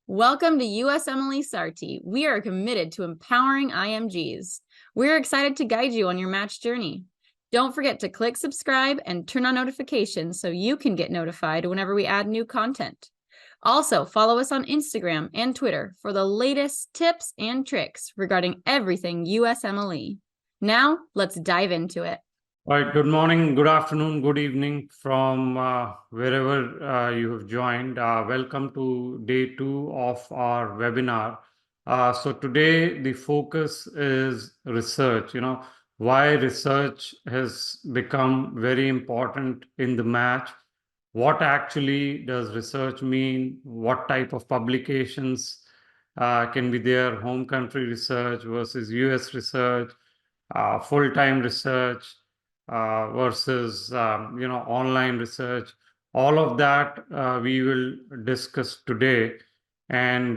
Welcome to Usmle Sarthi. We are committed to empowering IMGs. We're excited to guide you on your match journey. Don't forget to click subscribe and turn on notifications so you can get notified whenever we add new content. Also, follow us on Instagram and Twitter for the latest tips and tricks regarding everything USMLE. Now, let's dive into it. All right, good morning, good afternoon, good evening from wherever you have joined. Welcome to day 2 of our webinar. So today the focus is research, why research has become very important in the match. What actually does research mean? What type of publications can be there? Home country research versus US research, full-time research, versus online research. All of that we will discuss today, and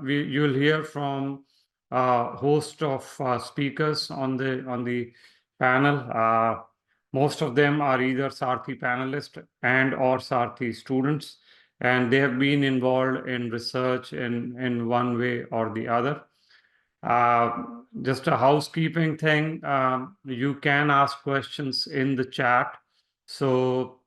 you will hear from a host of speakers on the panel. Most of them are either Sarthi panelists and or Sarthi students, and they have been involved in research in one way or the other. Just a housekeeping thing, you can ask questions in the chat. So,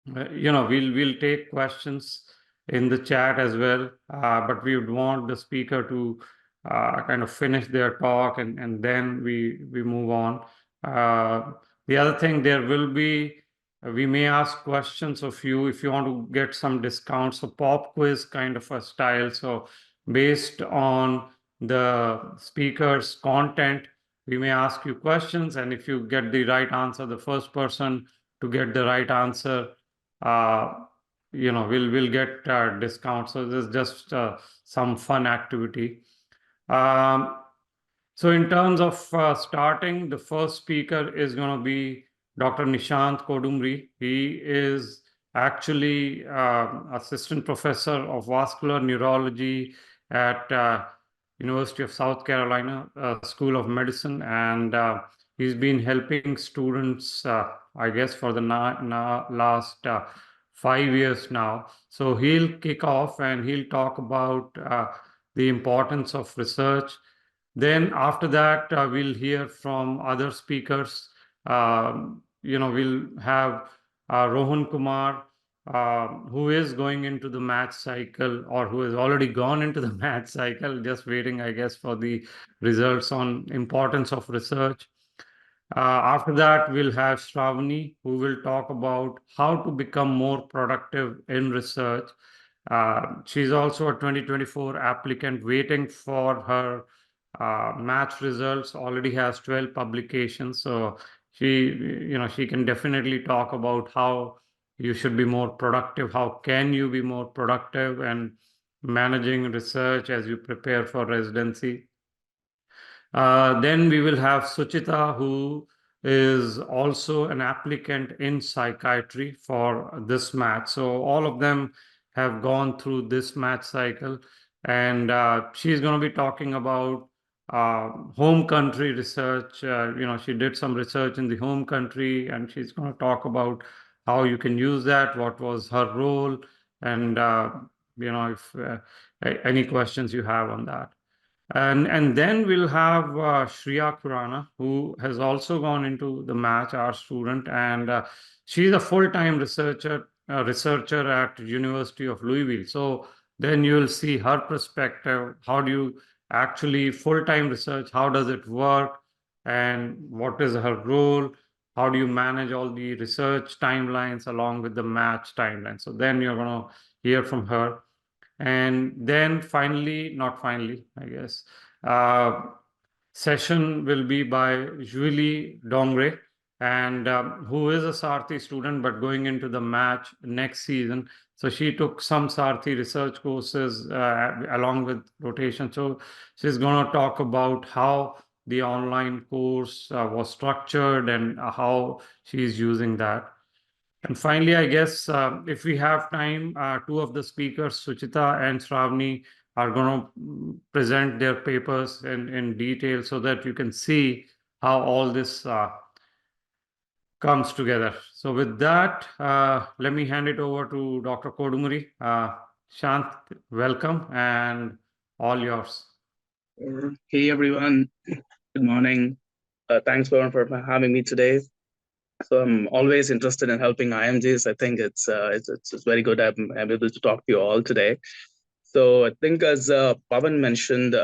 we'll take questions in the chat as well, but we would want the speaker to kind of finish their talk and then we move on. The other thing, we may ask questions of you if you want to get some discounts, so pop quiz kind of a style. So based on the speaker's content, we may ask you questions, and if you get the right answer, the first person to get the right answer, we'll get discount. So this is just some fun activity. So in terms of starting, the first speaker is going to be Dr. Nishant Kodumri. He is actually assistant professor of vascular neurology at University of South Carolina School of Medicine, and he's been helping students, I guess, for the last 5 years now. So he'll kick off and he'll talk about the importance of research. Then after that, we'll hear from other speakers. We'll have Rohan Kumar, who is going into the match cycle, or who has already gone into the match cycle, just waiting, I guess, for the results on importance of research. After that, we'll have Shravani, who will talk about how to become more productive in research. She's also a 2024 applicant waiting for her match results, already has 12 publications. So she can definitely talk about how you should be more productive. How can you be more productive and managing research as you prepare for residency? Then we will have Suchita, who is also an applicant in psychiatry for this match. So all of them have gone through this match cycle, and she's going to be talking about home country research. She did some research in the home country, and she's going to talk about how you can use that, what was her role, and if any questions you have on that. And then we'll have Shreya Khurana, who has also gone into the match, our student, and she's a full-time researcher at University of Louisville. So then you'll see her perspective. How do you actually full-time research? How does it work? And what is her role? How do you manage all the research timelines along with the match timeline? So then you're going to hear from her. And then not finally, I guess, session will be by Julie Dongre, and who is a Sarthi student but going into the match next season. So she took some Sarthi research courses along with rotation. So she's going to talk about how the online course was structured and how she's using that. And finally, I guess if we have time, two of the speakers, Suchita and Shravani, are going to present their papers in detail so that you can see how all this comes together. So with that, let me hand it over to Dr. Kodumri. Shant, welcome and all yours. Hey everyone, good morning. Thanks for having me today. So I'm always interested in helping IMGs. I think it's very good I'm able to talk to you all today. So I think as Pavan mentioned,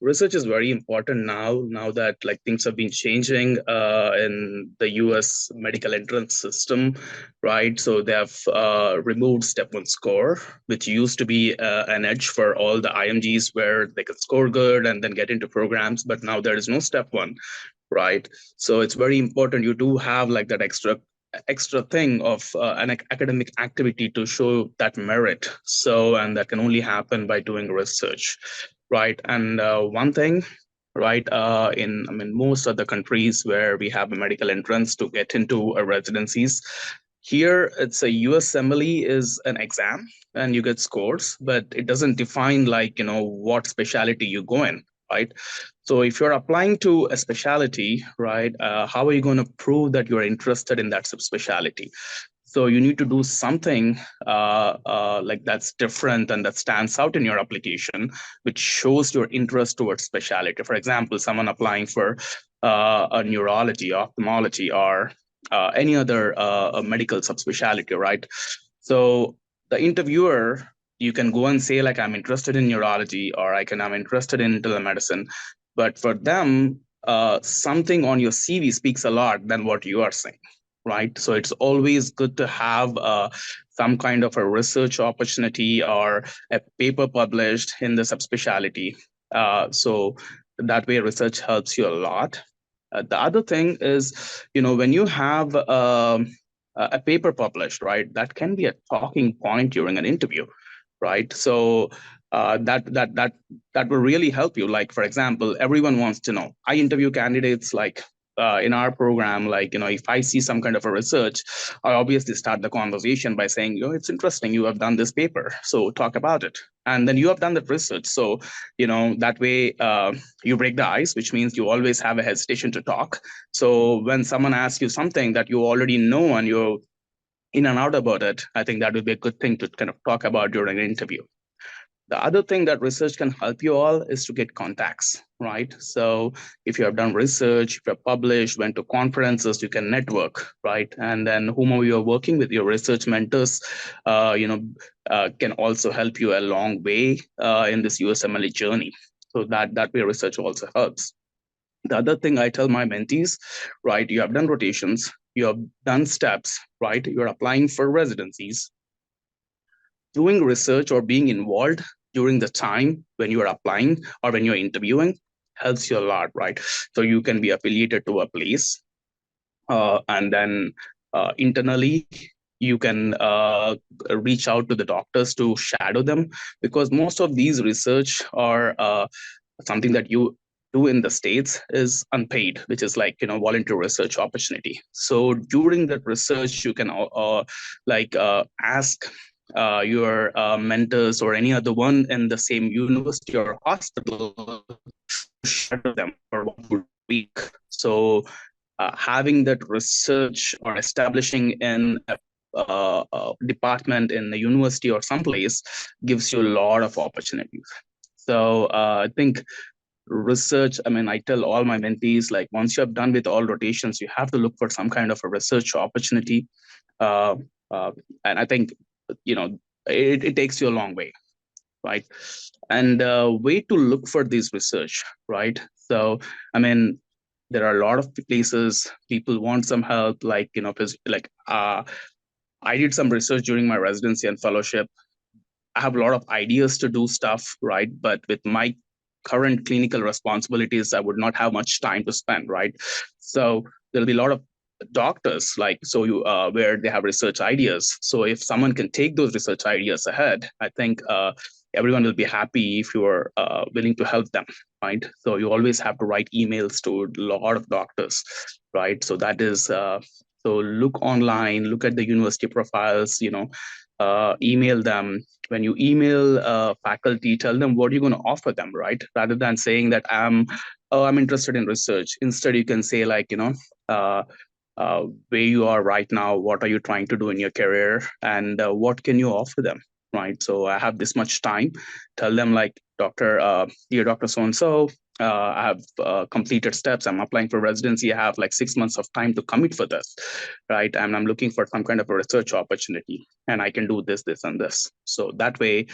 research is very important now that like things have been changing in the US medical entrance system, right? So they have removed step one score, which used to be an edge for all the IMGs where they could score good and then get into programs, but now there is no step one, right? So it's very important you do have like that extra thing of an academic activity to show that merit. So, and that can only happen by doing research, right? And one thing, right, I mean, most of the countries where we have a medical entrance to get into a residencies, here it's a USMLE is an exam and you get scores, but it doesn't define like, what specialty you go in, right? So if you're applying to a specialty, right, how are you going to prove that you're interested in that subspecialty? So you need to do something like that's different and that stands out in your application, which shows your interest towards specialty. For example, someone applying for a neurology, ophthalmology, or any other medical subspecialty, right? So the interviewer, you can go and say like, I'm interested in neurology, or I'm interested in telemedicine. But for them, something on your CV speaks a lot than what you are saying, right? So it's always good to have some kind of a research opportunity or a paper published in the subspecialty. So that way research helps you a lot. The other thing is, when you have a paper published, right, that can be a talking point during an interview, right? So that will really help you. Like, for example, everyone wants to know. I interview candidates like in our program, like, if I see some kind of a research, I obviously start the conversation by saying, it's interesting, you have done this paper, so talk about it. And then you have done that research. So, that way you break the ice, which means you always have a hesitation to talk. So when someone asks you something that you already know and you're in and out about it, I think that would be a good thing to kind of talk about during an interview. The other thing that research can help you all is to get contacts, right? So if you have done research, if you're published, went to conferences, you can network, right? And then whomever you're working with, your research mentors, can also help you a long way in this USMLE journey. So that way research also helps. The other thing I tell my mentees, right, you have done rotations, you have done steps, right? You're applying for residencies. Doing research or being involved during the time when you are applying or when you're interviewing helps you a lot, right? So you can be affiliated to a place, and then internally you can reach out to the doctors to shadow them, because most of these research are something that you do in the States is unpaid, which is like, volunteer research opportunity. So during that research, you can ask your mentors or any other one in the same university or hospital to shadow them for 1 week. So having that research or establishing in a department in the university or someplace gives you a lot of opportunities. So I think research, I tell all my mentees, like, once you have done with all rotations, you have to look for some kind of a research opportunity. Uh, and I think, it takes you a long way, right? And way to look for this research, right? So, there are a lot of places people want some help, like, I did some research during my residency and fellowship. I have a lot of ideas to do stuff, right? But with my current clinical responsibilities, I would not have much time to spend, right? So there'll be a lot of doctors, like, so you where they have research ideas. So if someone can take those research ideas ahead, I think everyone will be happy if you are willing to help them, right? So you always have to write emails to a lot of doctors, right? So that is so look online, look at the university profiles, email them. When you email faculty, tell them what you're going to offer them, right? Rather than saying that I'm interested in research. Instead, you can say like, where you are right now, what are you trying to do in your career, and what can you offer them, right? So I have this much time. Tell them like, dear Doctor so and so, I have completed steps. I'm applying for residency. I have like 6 months of time to commit for this, right? And I'm looking for some kind of a research opportunity, and I can do this, this, and this. So that way,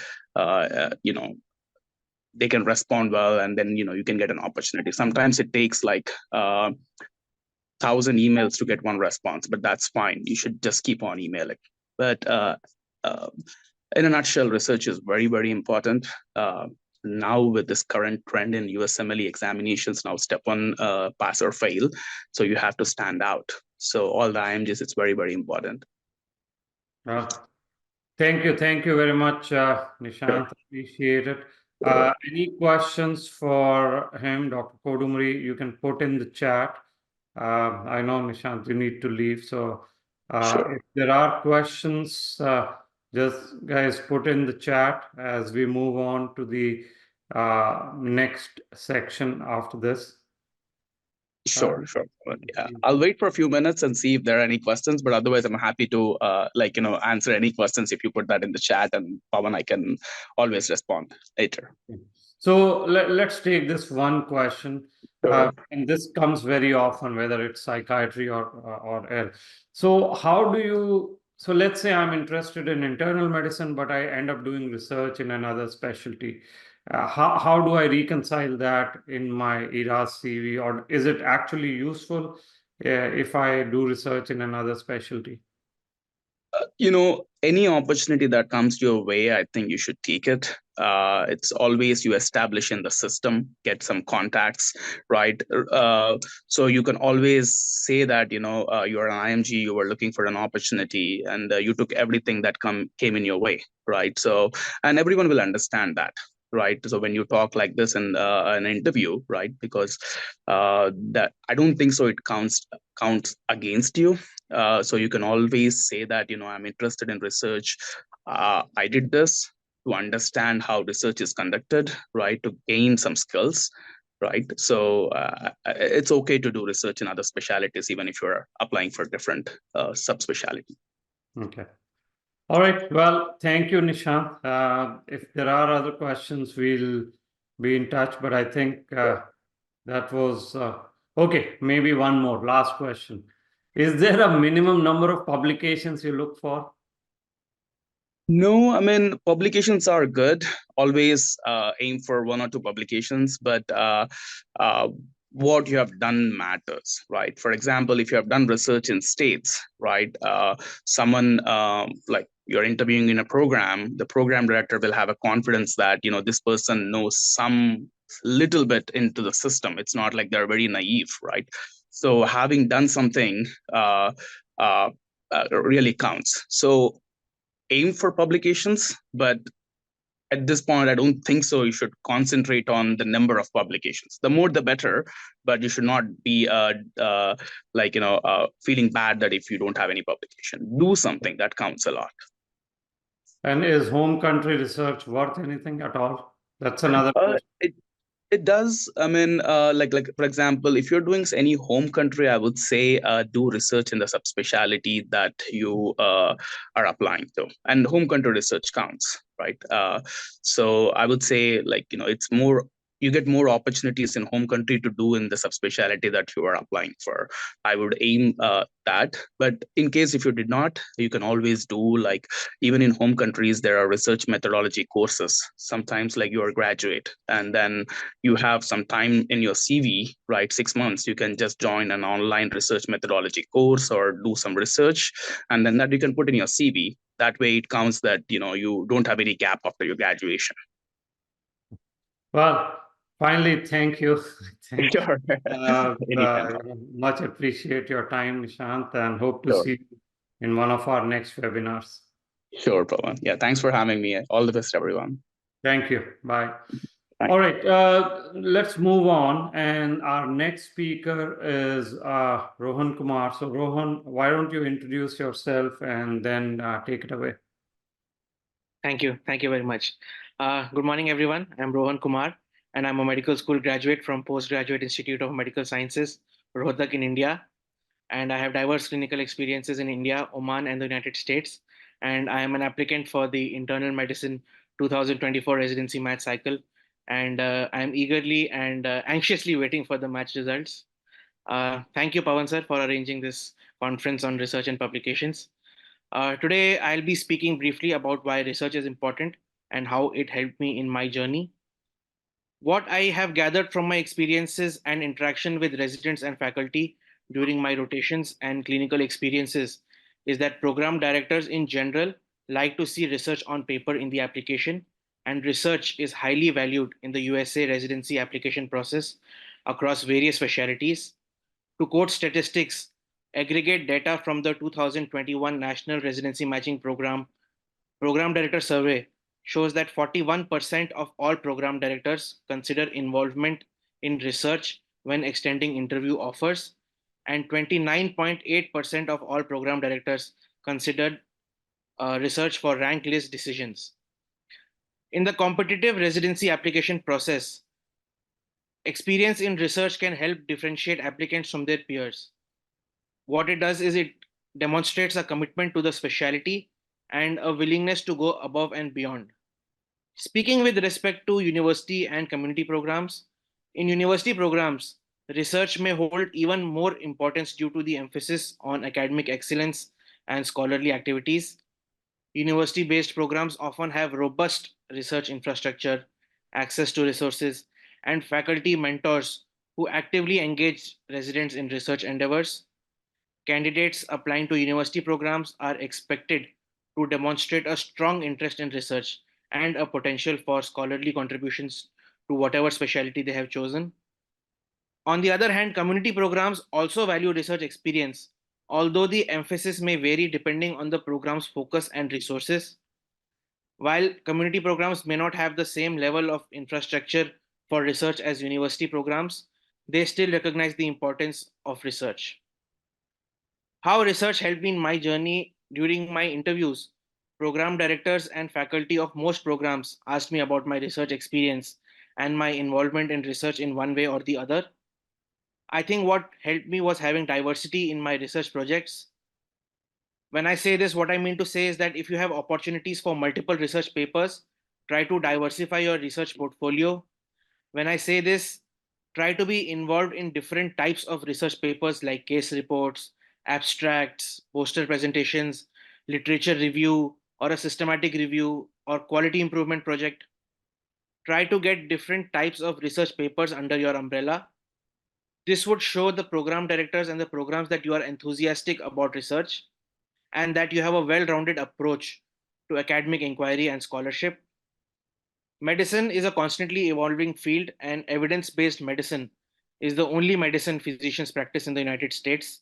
they can respond well, and then you can get an opportunity. Sometimes it takes like 1,000 emails to get one response, but that's fine. You should just keep on emailing. But in a nutshell, research is very, very important. Now with this current trend in USMLE examinations, now step one, pass or fail. So you have to stand out. So all the IMGs, it's very, very important. Thank you very much, Nishant. Appreciate it. Any questions for him, Dr. Kodumri? You can put in the chat. I know, Nishant, you need to leave. So if there are questions, just guys put in the chat as we move on to the next section after this. Sure. Yeah, I'll wait for a few minutes and see if there are any questions, but otherwise I'm happy to answer any questions if you put that in the chat, and Pawan, I can always respond later. So let's take this one question. And this comes very often, whether it's psychiatry or else. So so let's say I'm interested in internal medicine, but I end up doing research in another specialty. How do I reconcile that in my ERAS CV, or is it actually useful if I do research in another specialty? Any opportunity that comes your way, I think you should take it. It's always you establish in the system, get some contacts, right? So you can always say that you're an IMG, you were looking for an opportunity, and you took everything that came in your way, right? So, and everyone will understand that, right? So when you talk like this in an interview, right? Because that I don't think so it counts against you. So you can always say that I'm interested in research. I did this to understand how research is conducted, right? To gain some skills, right? So it's okay to do research in other specialties, even if you're applying for different subspecialty. Okay. All right. Well, thank you, Nishant. If there are other questions, we'll be in touch. But I think that was okay. Maybe one more last question. Is there a minimum number of publications you look for? No, I mean, publications are good. Always aim for 1 or 2 publications, but what you have done matters, right? For example, if you have done research in states, right? Someone like you're interviewing in a program, the program director will have a confidence that this person knows some little bit into the system. It's not like they're very naive, right? So having done something really counts. So aim for publications, but at this point, I don't think so. You should concentrate on the number of publications. The more, the better, but you should not be feeling bad that if you don't have any publication. Do something that counts a lot. And is home country research worth anything at all? That's another question. It does. I mean, like for example, if you're doing any home country, I would say do research in the subspecialty that you are applying to, and home country research counts, right? So I would say it's more. You get more opportunities in home country to do in the subspecialty that you are applying for. I would aim that. But in case if you did not, you can always do even in home countries, there are research methodology courses. Sometimes you are a graduate and then you have some time in your CV, right? 6 months, you can just join an online research methodology course or do some research. And then that you can put in your CV. That way it counts that, you don't have any gap after your graduation. Well, finally, thank you. Sure. Much appreciate your time, Nishant, and hope to see you in one of our next webinars. Sure, Pawan. Yeah, thanks for having me. All the best, everyone. Thank you. Bye. Thanks. All right, let's move on. And our next speaker is Rohan Kumar. So Rohan, why don't you introduce yourself and then take it away? Thank you. Thank you very much. Good morning, everyone. I'm Rohan Kumar, and I'm a medical school graduate from Postgraduate Institute of Medical Sciences, Rohtak in India. And I have diverse clinical experiences in India, Oman, and the United States. and I am an applicant for the Internal Medicine 2024 residency match cycle. And I am eagerly and anxiously waiting for the match results. Thank you, Pawan sir, for arranging this conference on research and publications. Today, I'll be speaking briefly about why research is important and how it helped me in my journey. What I have gathered from my experiences and interaction with residents and faculty during my rotations and clinical experiences is that program directors in general like to see research on paper in the application, and research is highly valued in the USA residency application process across various specialties. To quote statistics, aggregate data from the 2021 National Residency Matching Program Director Survey shows that 41% of all program directors consider involvement in research when extending interview offers, and 29.8% of all program directors considered research for rank list decisions. In the competitive residency application process, experience in research can help differentiate applicants from their peers. What it does is it demonstrates a commitment to the specialty and a willingness to go above and beyond. Speaking with respect to university and community programs, in university programs, research may hold even more importance due to the emphasis on academic excellence and scholarly activities. University based programs often have robust research infrastructure, access to resources, and faculty mentors who actively engage residents in research endeavors. Candidates applying to university programs are expected to demonstrate a strong interest in research and a potential for scholarly contributions to whatever specialty they have chosen. On the other hand, community programs also value research experience, although the emphasis may vary depending on the program's focus and resources. While community programs may not have the same level of infrastructure for research as university programs, they still recognize the importance of research. How research helped me in my journey during my interviews. Program directors and faculty of most programs asked me about my research experience and my involvement in research in one way or the other. I think what helped me was having diversity in my research projects. When I say this, what I mean to say is that if you have opportunities for multiple research papers, try to diversify your research portfolio. When I say this, try to be involved in different types of research papers like case reports, abstracts, poster presentations, literature review, or a systematic review, or quality improvement project. Try to get different types of research papers under your umbrella. This would show the program directors and the programs that you are enthusiastic about research and that you have a well rounded approach to academic inquiry and scholarship. Medicine is a constantly evolving field, and evidence based medicine is the only medicine physicians practice in the United States.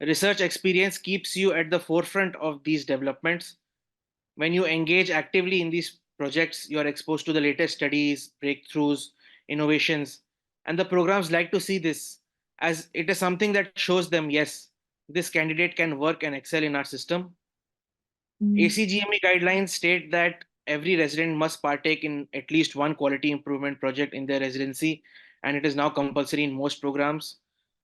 Research experience keeps you at the forefront of these developments. When you engage actively in these projects, you are exposed to the latest studies, breakthroughs, innovations, and the programs like to see this as it is something that shows them yes, this candidate can work and excel in our system. ACGME guidelines state that every resident must partake in at least one quality improvement project in their residency, and it is now compulsory in most programs.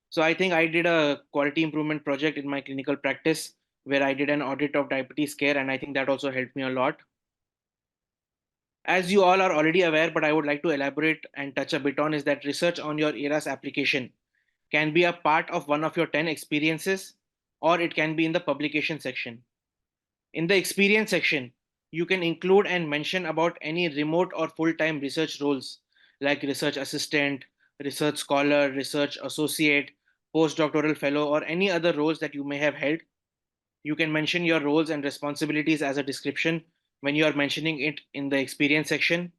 So I think I did a quality improvement project in my clinical practice where I did an audit of diabetes care, and I think that also helped me a lot. As you all are already aware, but I would like to elaborate and touch a bit on, is that research on your ERAS application can be a part of one of your 10 experiences, or it can be in the publication section. In the experience section, you can include and mention about any remote or full-time research roles like research assistant, research scholar, research associate, postdoctoral fellow, or any other roles that you may have held. You can mention your roles and responsibilities as a description when you are mentioning it in the experience section.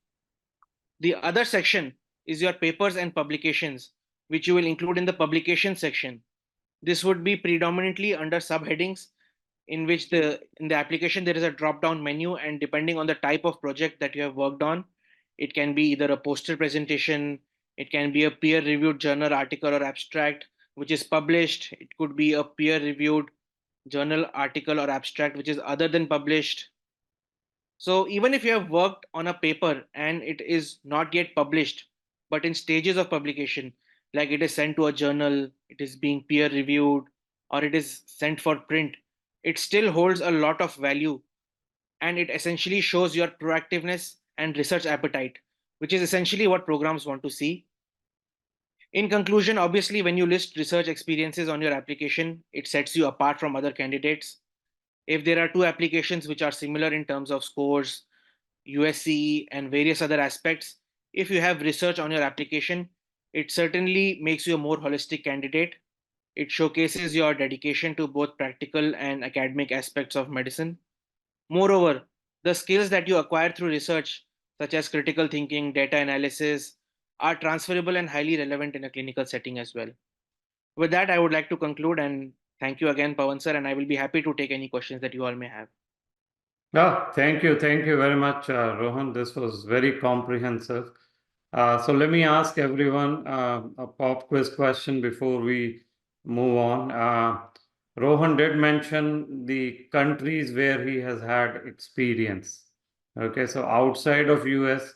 The other section is your papers and publications, which you will include in the publication section. This would be predominantly under subheadings in which in the application there is a drop down menu, and depending on the type of project that you have worked on, it can be either a poster presentation, it can be a peer reviewed journal article or abstract which is published, it could be a peer reviewed journal article or abstract which is other than published. So even if you have worked on a paper and it is not yet published, but in stages of publication, like it is sent to a journal, it is being peer reviewed, or it is sent for print, it still holds a lot of value and it essentially shows your proactiveness and research appetite, which is essentially what programs want to see. In conclusion, obviously, when you list research experiences on your application, it sets you apart from other candidates. If there are two applications which are similar in terms of scores, USC, and various other aspects, if you have research on your application, it certainly makes you a more holistic candidate. It showcases your dedication to both practical and academic aspects of medicine. Moreover, the skills that you acquire through research, such as critical thinking, data analysis, are transferable and highly relevant in a clinical setting as well. With that, I would like to conclude and thank you again, Pawan sir, and I will be happy to take any questions that you all may have. Yeah, thank you. Thank you very much, Rohan. This was very comprehensive. So let me ask everyone a pop quiz question before we move on. Rohan did mention the countries where he has had experience. Okay, so outside of US,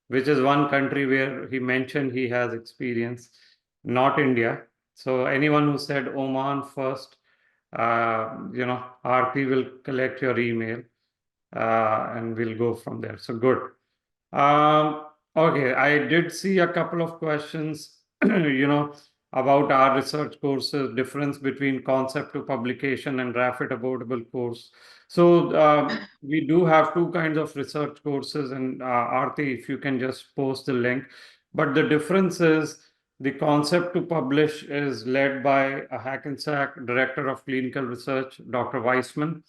which is one country where he mentioned he has experience, not India. So anyone who said Oman first, Aarti will collect your email and we'll go from there. So good. Okay, I did see a couple of questions, about our research courses, difference between concept to publication and rapid affordable course. So we do have two kinds of research courses, and Aarti, if you can just post the link. But the difference is the concept to publish is led by a Hackensack Director of Clinical Research, Dr. Weissman,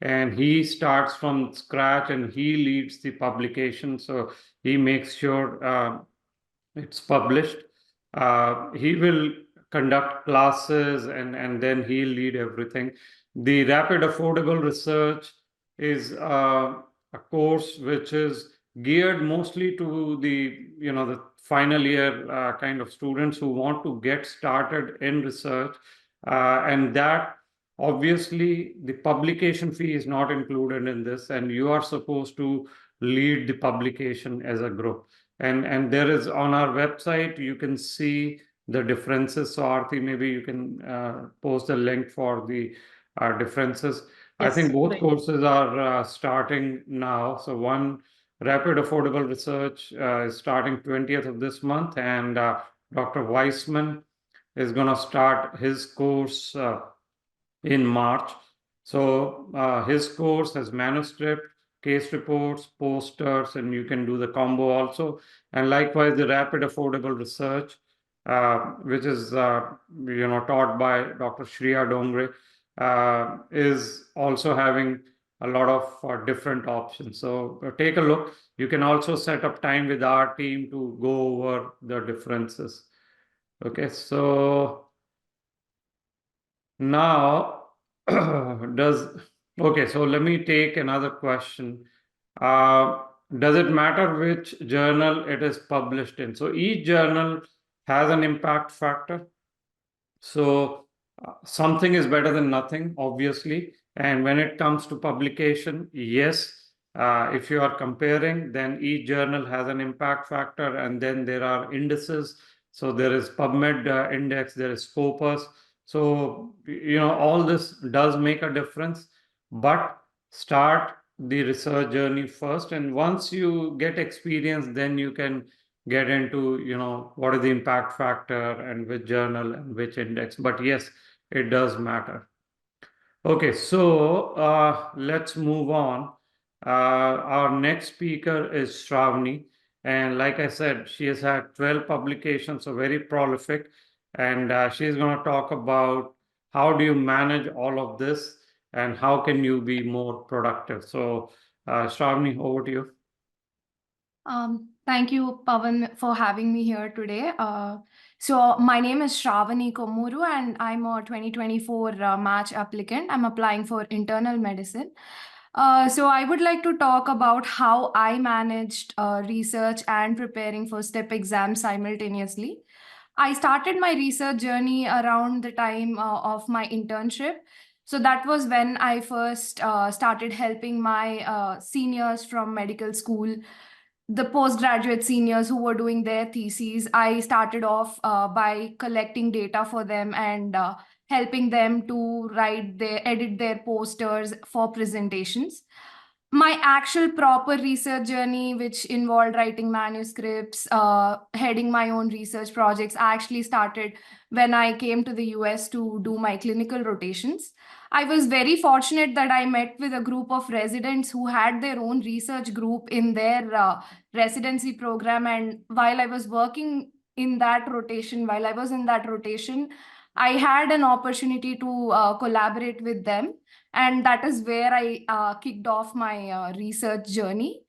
and he starts from scratch and he leads the publication. So he makes sure it's published. He will conduct classes and then he'll lead everything. The rapid affordable research is a course which is geared mostly to the final year kind of students who want to get started in research, and that obviously the publication fee is not included in this, and you are supposed to lead the publication as a group. And there is on our website, you can see the differences. So Aarti, maybe you can post the link for the differences. I think both great. courses are starting now. So one, rapid affordable research, is starting 20th of this month, and Dr. Weissman is going to start his course in March. So his course has manuscript, case reports, posters, and you can do the combo also. And likewise, the rapid affordable research, which is taught by Dr. Shreya Dongre, is also having a lot of different options. So take a look. You can also set up time with our team to go over the differences. Okay, so now okay, so let me take another question. Does it matter which journal it is published in? So each journal has an impact factor. So something is better than nothing, obviously. And when it comes to publication, yes, if you are comparing, then each journal has an impact factor, and then there are indices. So there is PubMed index, there is Scopus. So, all this does make a difference, but start the research journey first. And once you get experience, then you can get into, what is the impact factor and which journal and which index. But yes, it does matter. Okay, so let's move on. Our next speaker is Shravani. And like I said, she has had 12 publications, so very prolific. And she's going to talk about how do you manage all of this and how can you be more productive. So Shravani, over to you. Thank you, Pawan, for having me here today. So my name is Shravani Komuru, and I'm a 2024 match applicant. I'm applying for internal medicine. So I would like to talk about how I managed research and preparing for STEP exams simultaneously. I started my research journey around the time of my internship. So that was when I first started helping my seniors from medical school, the postgraduate seniors who were doing their theses. I started off by collecting data for them and helping them to edit their posters for presentations. my actual proper research journey, which involved writing manuscripts, heading my own research projects, actually started when I came to the US to do my clinical rotations. I was very fortunate that I met with a group of residents who had their own research group in their residency program. And while I was working in that rotation, while I was in that rotation, I had an opportunity to collaborate with them. And that is where I kicked off my research journey.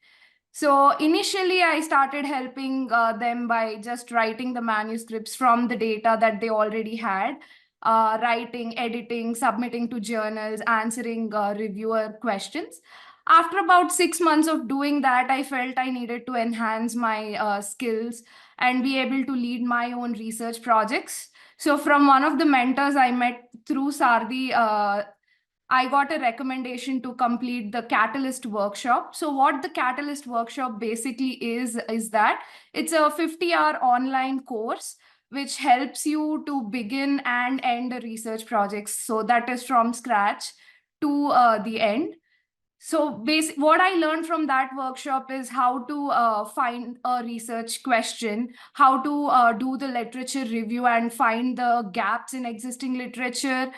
So initially, I started helping them by just writing the manuscripts from the data that they already had, writing, editing, submitting to journals, answering reviewer questions. After about 6 months of doing that, I felt I needed to enhance my skills and be able to lead my own research projects. So from one of the mentors I met through Sarthi, I got a recommendation to complete the Catalyst workshop. So what the Catalyst workshop basically is that it's a 50-hour online course which helps you to begin and end a research projects. So that is from scratch to the end. So what I learned from that workshop is how to find a research question, how to do the literature review and find the gaps in existing literature,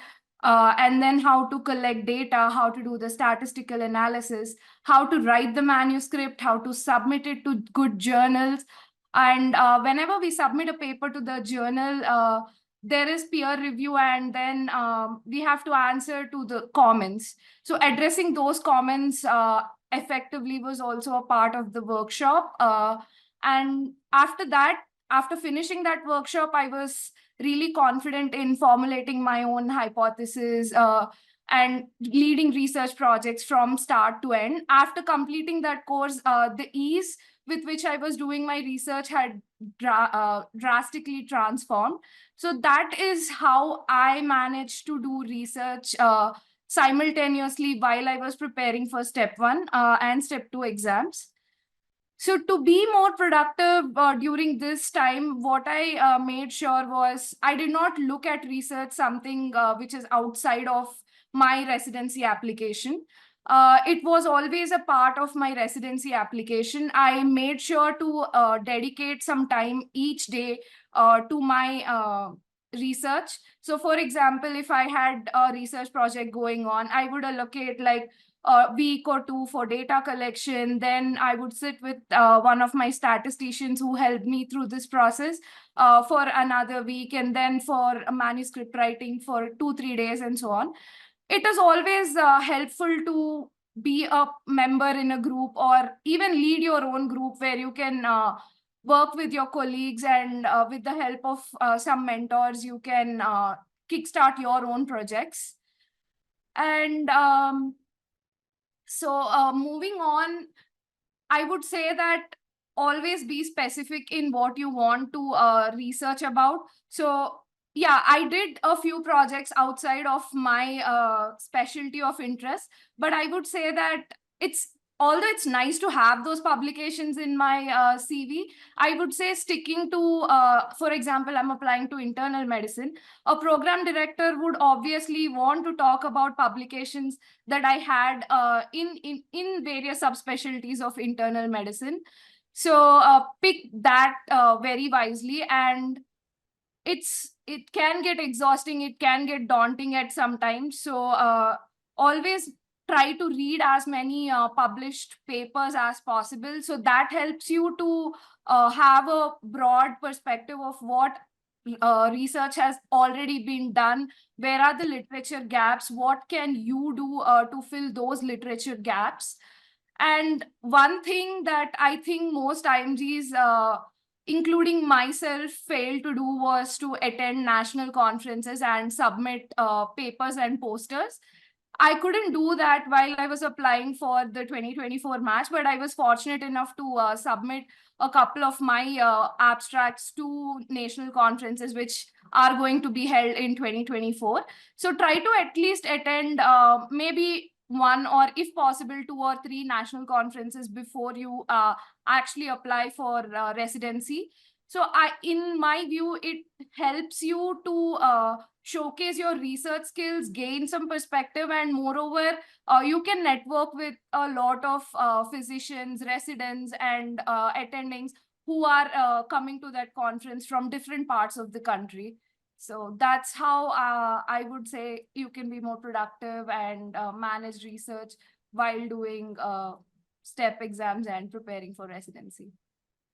and then how to collect data, how to do the statistical analysis, how to write the manuscript, how to submit it to good journals. And whenever we submit a paper to the journal, there is peer review, and then we have to answer to the comments. So addressing those comments effectively was also a part of the workshop. And after that, after finishing that workshop, I was really confident in formulating my own hypothesis and leading research projects from start to end. After completing that course, the ease with which I was doing my research had drastically transformed. So that is how I managed to do research simultaneously while I was preparing for step 1 and step 2 exams. So to be more productive during this time, what I made sure was I did not look at research something which is outside of my residency application. It was always a part of my residency application. I made sure to dedicate some time each day to my research. So for example, if I had a research project going on, I would allocate like a week or two for data collection. Then I would sit with one of my statisticians who helped me through this process for another week, and then for manuscript writing for 2-3 days and so on. It is always helpful to be a member in a group or even lead your own group where you can work with your colleagues, and with the help of some mentors, you can kickstart your own projects. And moving on, I would say that always be specific in what you want to research about. So yeah, I did a few projects outside of my specialty of interest, but I would say that although it's nice to have those publications in my CV, I would say sticking to, for example, I'm applying to internal medicine. A program director would obviously want to talk about publications that I had in various subspecialties of internal medicine. So pick that very wisely, and it can get exhausting, it can get daunting at some times. So always try to read as many published papers as possible. So that helps you to have a broad perspective of what research has already been done, where are the literature gaps, what can you do to fill those literature gaps. And one thing that I think most IMGs, including myself, failed to do was to attend national conferences and submit papers and posters. I couldn't do that while I was applying for the 2024 match, but I was fortunate enough to submit a couple of my abstracts to national conferences, which are going to be held in 2024. So try to at least attend maybe one, or if possible 2 or 3 national conferences before you actually apply for residency. So in my view, it helps you to showcase your research skills, gain some perspective, and moreover, you can network with a lot of physicians, residents, and attendings who are coming to that conference from different parts of the country. So that's how I would say you can be more productive and manage research while doing STEP exams and preparing for residency.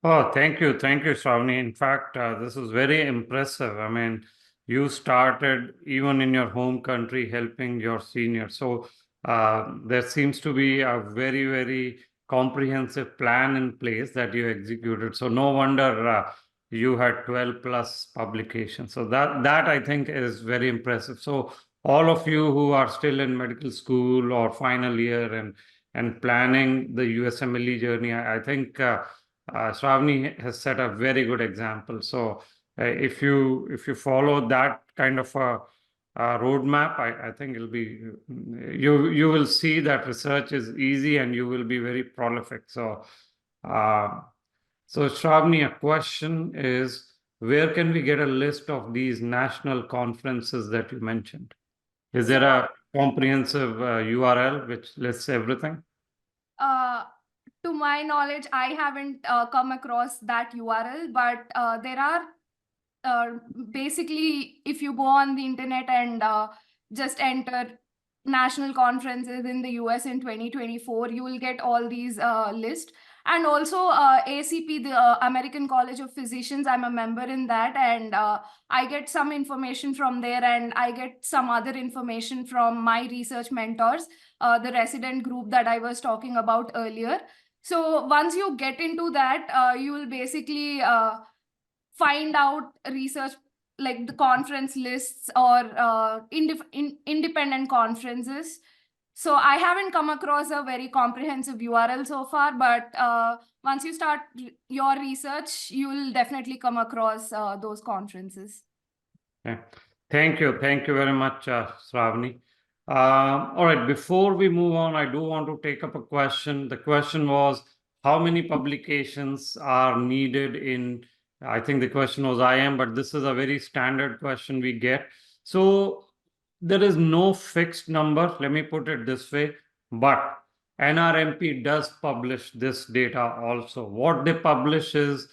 Oh, thank you. Thank you, Shravani. In fact, this is very impressive. I mean, you started even in your home country helping your seniors. So there seems to be a very, very comprehensive plan in place that you executed. So no wonder you had 12 plus publications. So that I think is very impressive. So all of you who are still in medical school or final year and planning the USMLE journey, I think Shravani has set a very good example. So if you follow that kind of a roadmap, I think it'll be you will see that research is easy and you will be very prolific. So so Shravani, a question is, where can we get a list of these national conferences that you mentioned? Is there a comprehensive URL which lists everything? To my knowledge, I haven't come across that URL, but there are basically, if you go on the internet and just enter national conferences in the US in 2024, you will get all these lists. And also ACP, the American College of Physicians, I'm a member in that, and I get some information from there, and I get some other information from my research mentors, the resident group that I was talking about earlier. So once you get into that, you will basically find out research like the conference lists or independent conferences. So I haven't come across a very comprehensive URL so far, but once you start your research, you will definitely come across those conferences. Okay. Thank you. Thank you very much, Shravani. All right, before we move on, I do want to take up a question. The question was, how many publications are needed in, I think the question was IM, but this is a very standard question we get. So there is no fixed number, let me put it this way, but NRMP does publish this data also. What they publish is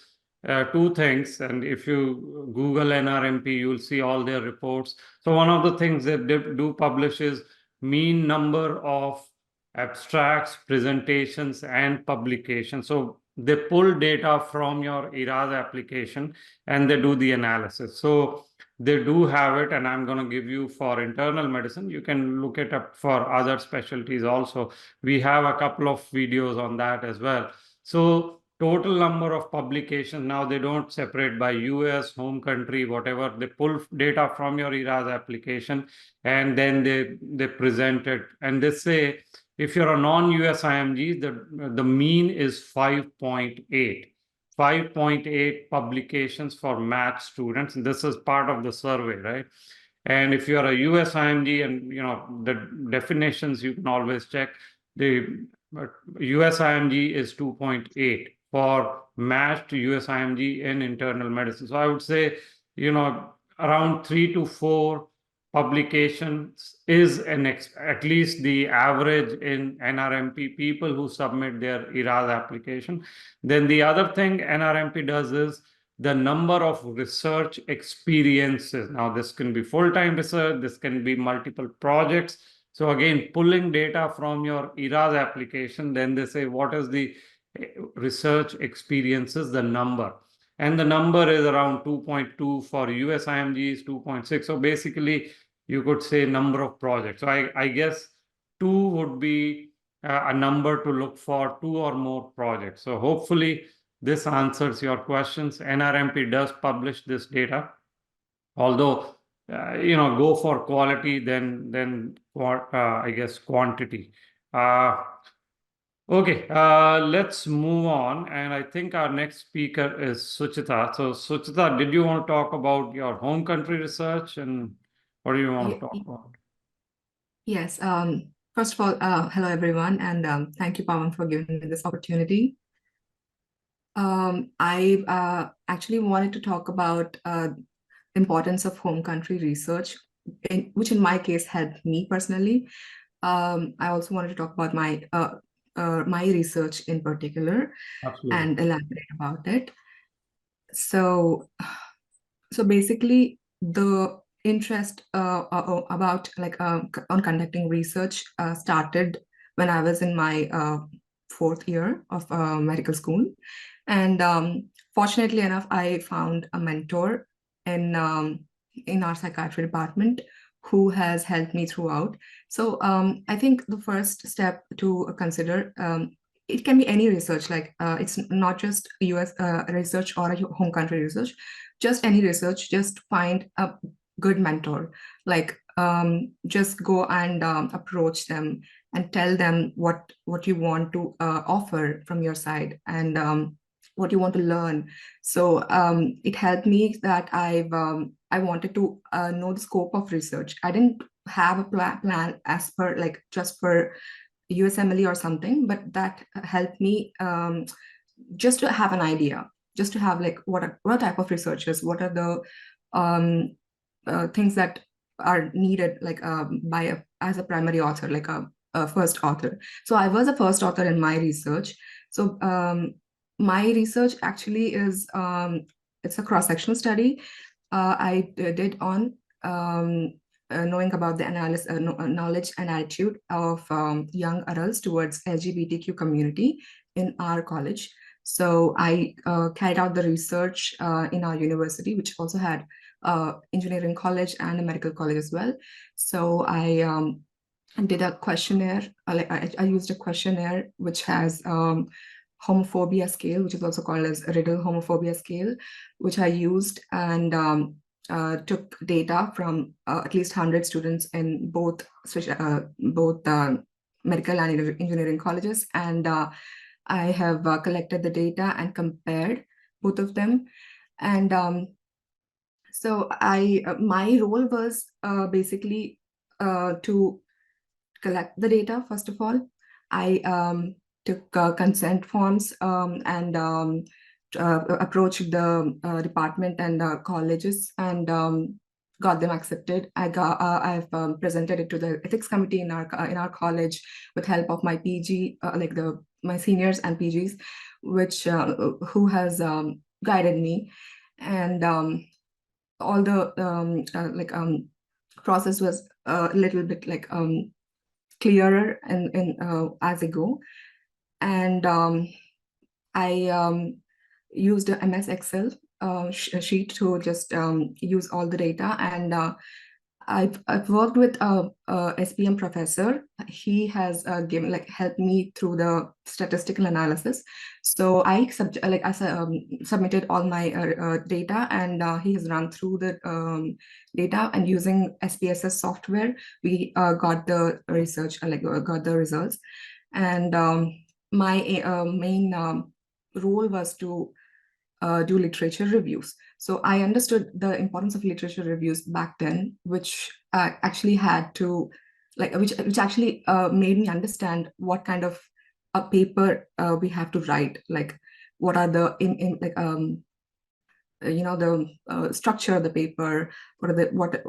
two things, and if you Google NRMP, you'll see all their reports. So one of the things that they do publish is mean number of abstracts, presentations, and publications. So they pull data from your ERAS application and they do the analysis. So they do have it, and I'm going to give you for internal medicine. You can look it up for other specialties also. We have a couple of videos on that as well. So total number of publications, now they don't separate by US, home country, whatever. They pull data from your ERAS application and then they present it. And they say, if you're a non-US IMG, the mean is 5.8. 5.8 publications for math students. This is part of the survey, right? And if you're a US IMG, and you know the definitions, you can always check. The US IMG is 2.8 for matched US IMG in internal medicine. So I would say, you know, around 3 to 4 publications is at least the average in NRMP people who submit their ERAS application. Then the other thing NRMP does is the number of research experiences. Now, this can be full-time research, this can be multiple projects. So again, pulling data from your ERAS application, then they say, what is the research experiences, the number. And the number is around 2.2 for US IMG is 2.6. So basically, you could say number of projects. So I guess 2 would be a number to look for, 2 or more projects. So hopefully this answers your questions. NRMP does publish this data, although you know, go for quality then I guess quantity. Okay, let's move on. And I think our next speaker is Suchita. So Suchita, did you want to talk about your home country research, and what do you want to talk about? Yes. First of all, hello everyone, and thank you, Pawan, for giving me this opportunity. I actually wanted to talk about importance of home country research, which in my case helped me personally. I also wanted to talk about my research in particular Absolutely. and elaborate about it. So basically, the interest about on conducting research started when I was in my 4th year of medical school, and fortunately enough, I found a mentor in our psychiatry department who has helped me throughout. So I think the first step to consider, it can be any research, like it's not just US research or a home country research, just any research. Just find a good mentor, like just go and approach them and tell them what you want to offer from your side, and what you want to learn. So it helped me that I wanted to know the scope of research. I didn't have a plan as per like just for USMLE or something, but that helped me just to have an idea, just to have like what type of researchers, what are the things that are needed, like as a primary author, like a first author. So I was a first author in my research. So my research actually is it's a cross-sectional study I did on knowing about the knowledge and attitude of young adults towards LGBTQ community in our college. So I carried out the research in our university, which also had engineering college and a medical college as well. So I did a questionnaire, I used a questionnaire which has homophobia scale, which is also called as Riddle homophobia scale, which I used, and took data from at least 100 students in both medical and engineering colleges, and I have collected the data and compared both of them. And so my role was basically to collect the data. First of all, I took consent forms and approached the department and colleges, and got them accepted. I've presented it to the ethics committee in our college with help of my PG, my seniors and PGs, which who has guided me, and all the process was a little bit like clearer in as I go. And I used a MS Excel sheet to just use all the data. And I've worked with a SPM professor. He has helped me through the statistical analysis. So I submitted all my data, and he has run through the data, and using SPSS software, we got the research, got the results. And my main role was to do literature reviews. So I understood the importance of literature reviews back then, which actually had to which actually made me understand what kind of a paper we have to write, like what are the the structure of the paper,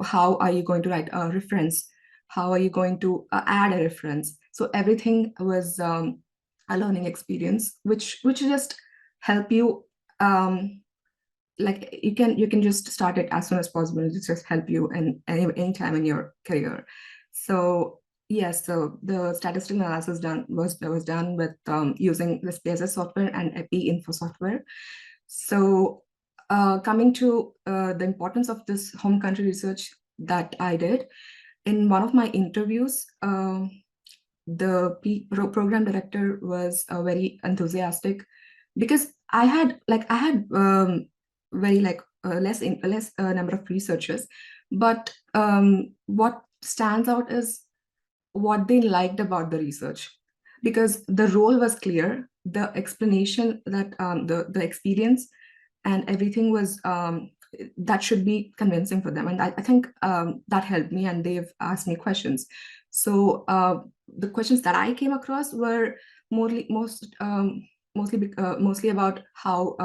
how are you going to write a reference, how are you going to add a reference. So everything was a learning experience, which just help you you can just start it as soon as possible. It just help you in any time in your career. So yes, so the statistical analysis was done with using the SPSS software and EPI info software. So coming to the importance of this home country research that I did, in one of my interviews, the program director was very enthusiastic, because I had very less number of researchers, but what stands out is what they liked about the research, because the role was clear, the explanation that the experience and everything was that should be convincing for them. And I think that helped me, and they've asked me questions. So the questions that I came across were mostly about how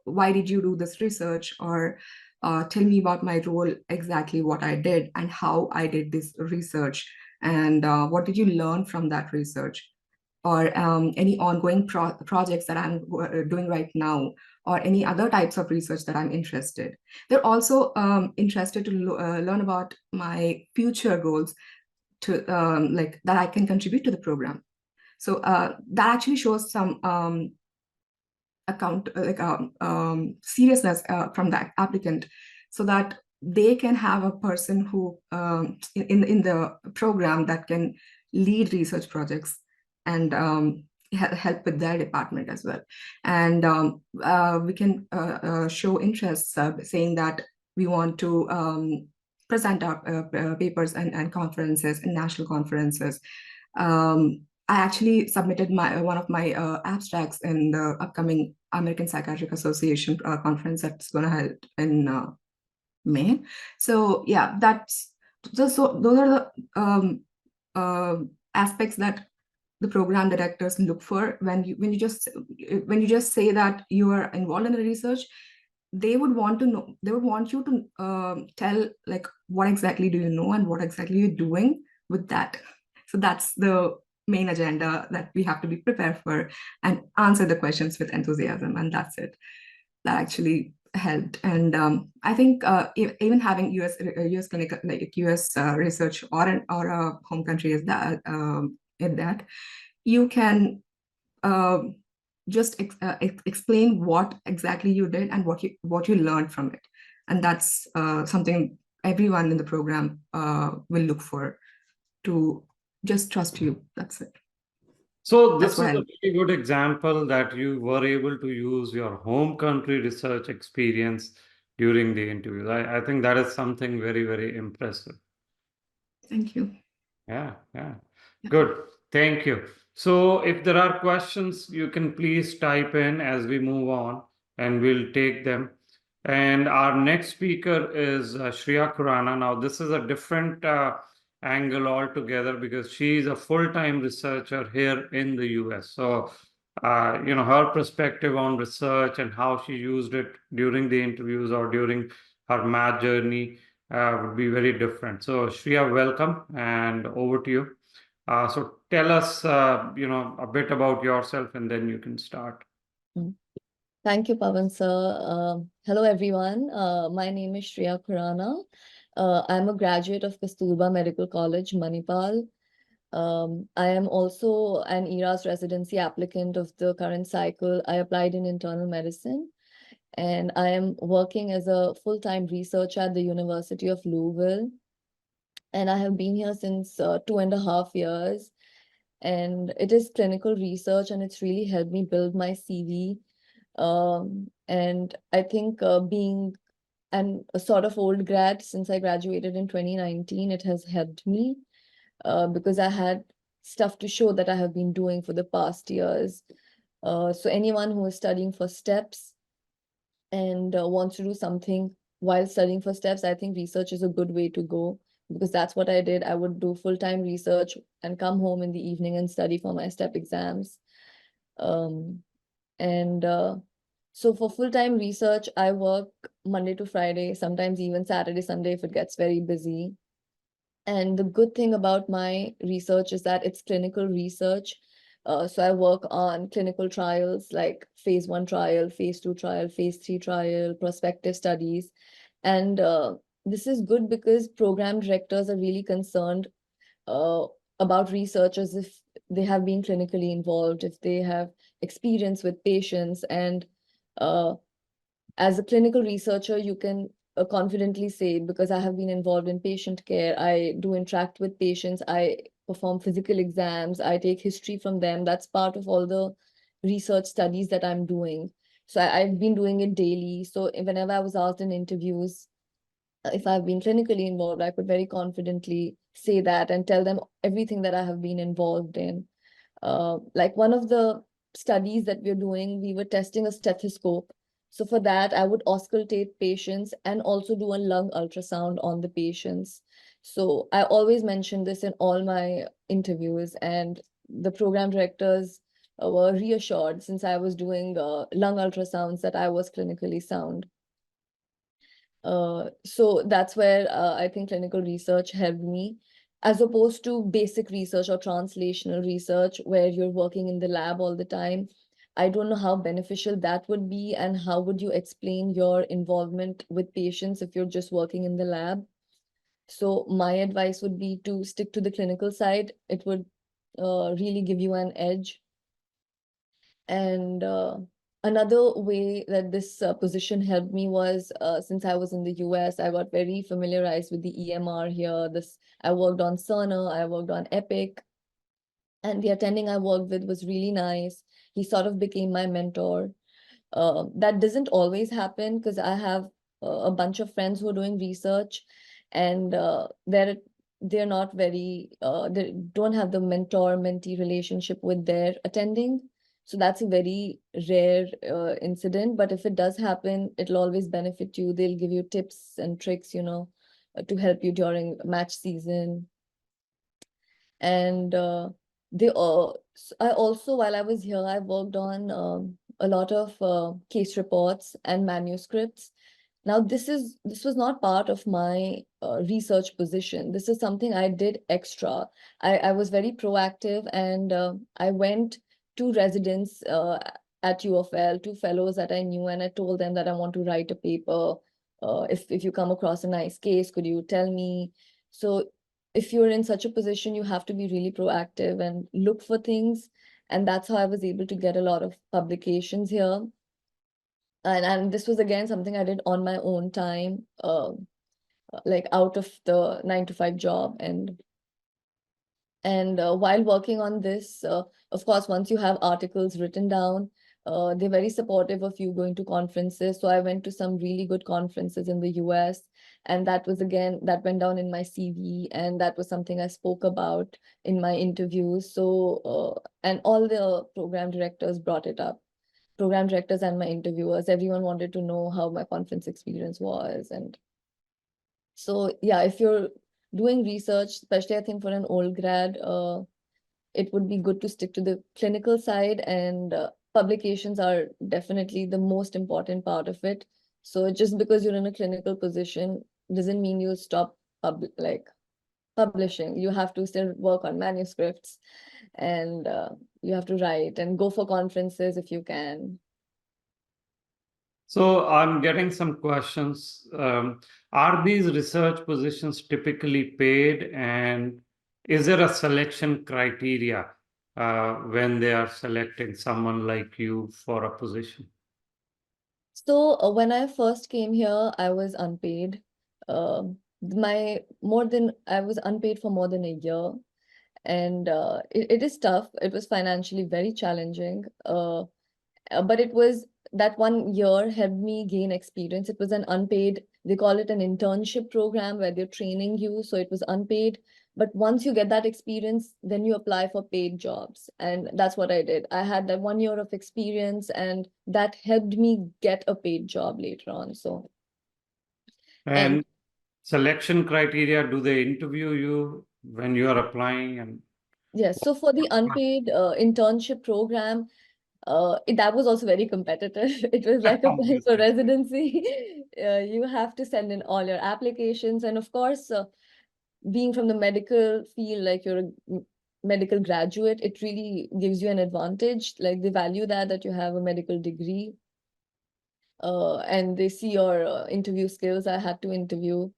why did you do this research, or tell me about my role, exactly what I did and how I did this research, and what did you learn from that research, or any ongoing projects that I'm doing right now, or any other types of research that I'm interested. They're also interested to learn about my future goals, to like that I can contribute to the program. So that actually shows some seriousness from the applicant, so that they can have a person who in the program that can lead research projects and help with their department as well. And we can show interest, saying that we want to present our papers and conferences and national conferences. I actually submitted one of my abstracts in the upcoming American Psychiatric Association conference that's going to hold in May. So yeah, those are the aspects that the program directors look for when you just say that you are involved in the research. They would want to know. They would want you to tell like what exactly do you know and what exactly you're doing with that. So that's the main agenda that we have to be prepared for, and answer the questions with enthusiasm, and that's it. That actually helped. And I think even having US clinical, like US research or a home country is that in that you can just explain what exactly you did and what you learned from it, and that's something everyone in the program will look for, to just trust you. That's it. So this That's is what a I very good example that you were able to use your home country research experience during the interviews. I think that is something very, very impressive. Thank you. Yeah, yeah. Yeah. Good. Thank you. So if there are questions, you can please type in as we move on and we'll take them. And our next speaker is Shreya Khurana. Now, this is a different angle altogether because she is a full-time researcher here in the US. So, her perspective on research and how she used it during the interviews or during her math journey would be very different. So, Shreya, welcome and over to you. So tell us, a bit about yourself, and then you can start. Thank you, Pavan sir. Hello, everyone. My name is Shreya Khurana. I'm a graduate of Kasturba Medical College, Manipal. I am also an ERAS residency applicant of the current cycle. I applied in internal medicine, and I am working as a full-time researcher at the University of Louisville. And I have been here since 2.5 years. And it is clinical research, and it's really helped me build my CV. And I think being a sort of old grad, since I graduated in 2019, it has helped me because I had stuff to show that I have been doing for the past years. So anyone who is studying for STEPS and wants to do something while studying for STEPS, I think research is a good way to go, because that's what I did. I would do full-time research and come home in the evening and study for my STEP exams. So for full-time research, I work Monday to Friday, sometimes even Saturday, Sunday if it gets very busy. And the good thing about my research is that it's clinical research. So I work on clinical trials like phase 1 trial, phase 2 trial, phase 3 trial, prospective studies. And this is good because program directors are really concerned about researchers if they have been clinically involved, if they have experience with patients. And as a clinical researcher, you can confidently say, because I have been involved in patient care, I do interact with patients, I perform physical exams, I take history from them. That's part of all the research studies that I'm doing. So I've been doing it daily. So whenever I was asked in interviews, if I've been clinically involved, I could very confidently say that and tell them everything that I have been involved in. Like one of the studies that we're doing, we were testing a stethoscope. So for that, I would auscultate patients and also do a lung ultrasound on the patients. So I always mention this in all my interviews, and the program directors were reassured, since I was doing lung ultrasounds, that I was clinically sound. So that's where I think clinical research helped me, as opposed to basic research or translational research where you're working in the lab all the time. I don't know how beneficial that would be, and how would you explain your involvement with patients if you're just working in the lab. So my advice would be to stick to the clinical side. It would really give you an edge. And another way that this position helped me was since I was in the US, I got very familiarized with the EMR here. I worked on Cerner, I worked on Epic, and the attending I worked with was really nice. He sort of became my mentor. That doesn't always happen because I have a bunch of friends who are doing research, and they're not very they don't have the mentor-mentee relationship with their attending. So that's a very rare incident. But if it does happen, it'll always benefit you. They'll give you tips and tricks, to help you during match season. And I also, while I was here, I worked on a lot of case reports and manuscripts. Now, this was not part of my research position. This is something I did extra. I was very proactive, and I went to residents at UFL, to fellows that I knew, and I told them that I want to write a paper. If you come across a nice case, could you tell me? So if you're in such a position, you have to be really proactive and look for things. And that's how I was able to get a lot of publications here. And this was, again, something I did on my own time, like out of the 9-to-5 job. And while working on this, of course, once you have articles written down, they're very supportive of you going to conferences. So I went to some really good conferences in the US, and that went down in my CV, and that was something I spoke about in my interviews. So, and all the program directors brought it up. Program directors and my interviewers, everyone wanted to know how my conference experience was. And so, yeah, if you're doing research, especially I think for an old grad, it would be good to stick to the clinical side, and publications are definitely the most important part of it. So just because you're in a clinical position doesn't mean you'll stop publishing. You have to still work on manuscripts, and you have to write and go for conferences if you can. So I'm getting some questions. Are these research positions typically paid, and is there a selection criteria when they are selecting someone like you for a position? So when I first came here, I was unpaid. I was unpaid for more than a year, and it is tough. It was financially very challenging. But it was that 1 year helped me gain experience. It was an unpaid, they call it an internship program where they're training you. So it was unpaid. But once you get that experience, then you apply for paid jobs. And that's what I did. I had that 1 year of experience, and that helped me get a paid job later on. So, And selection criteria, do they interview you when you are applying? And yes, so for the unpaid internship program, that was also very competitive. It was like applying for residency. You have to send in all your applications. And of course, being from the medical field, like you're a medical graduate, it really gives you an advantage. Like they value that you have a medical degree. And they see your interview skills. I had to interview.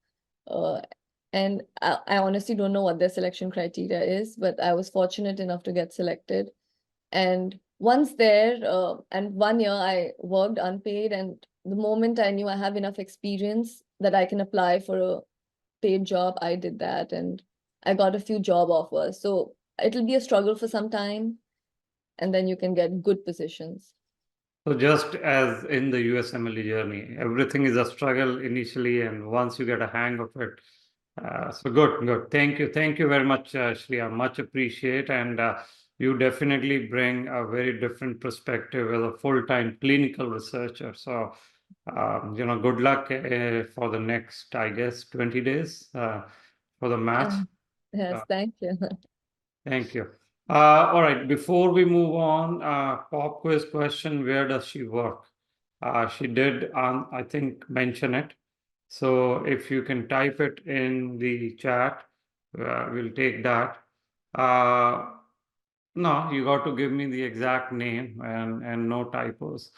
And I honestly don't know what their selection criteria is, but I was fortunate enough to get selected. And once there, and 1 year I worked unpaid, and the moment I knew I have enough experience that I can apply for a paid job, I did that, and I got a few job offers. So it'll be a struggle for some time, and then you can get good positions. so just as in the USMLE journey, everything is a struggle initially, and once you get a hang of it, so good. Thank you very much, Shreya. Much appreciate, and you definitely bring a very different perspective as a full-time clinical researcher. So, good luck for the next, I guess, 20 days for the match. Yes, thank you. Thank you. All right, before we move on, pop quiz question, where does she work? She did, I think, mention it. So if you can type it in the chat, we'll take that. No, you got to give me the exact name and no typos.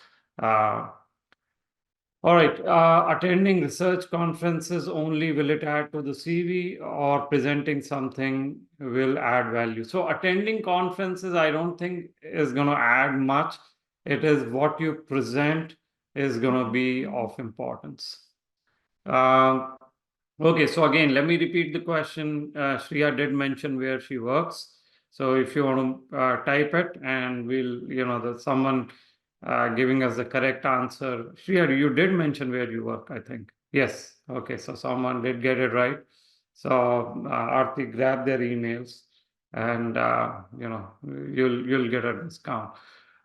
All right, attending research conferences only, will it add to the CV, or presenting something will add value? So attending conferences, I don't think is going to add much. It is what you present is going to be of importance. Okay, so again, let me repeat the question. Shreya did mention where she works. So if you want to type it, and we'll, there's someone giving us the correct answer. Shreya, you did mention where you work, I think. Yes. Okay, so someone did get it right. So Aarti, grab their emails, and you'll get a discount.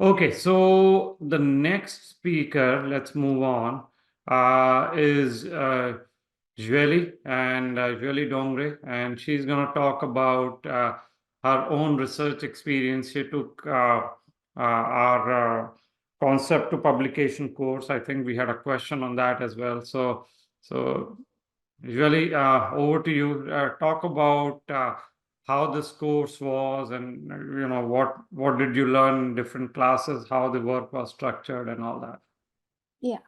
Okay, so the next speaker, let's move on, is Julie Dongre, and she's going to talk about her own research experience. She took our concept to publication course. I think we had a question on that as well. So Julie, over to you. Talk about how this course was, and what did you learn in different classes, how the work was structured, and all that. Yeah.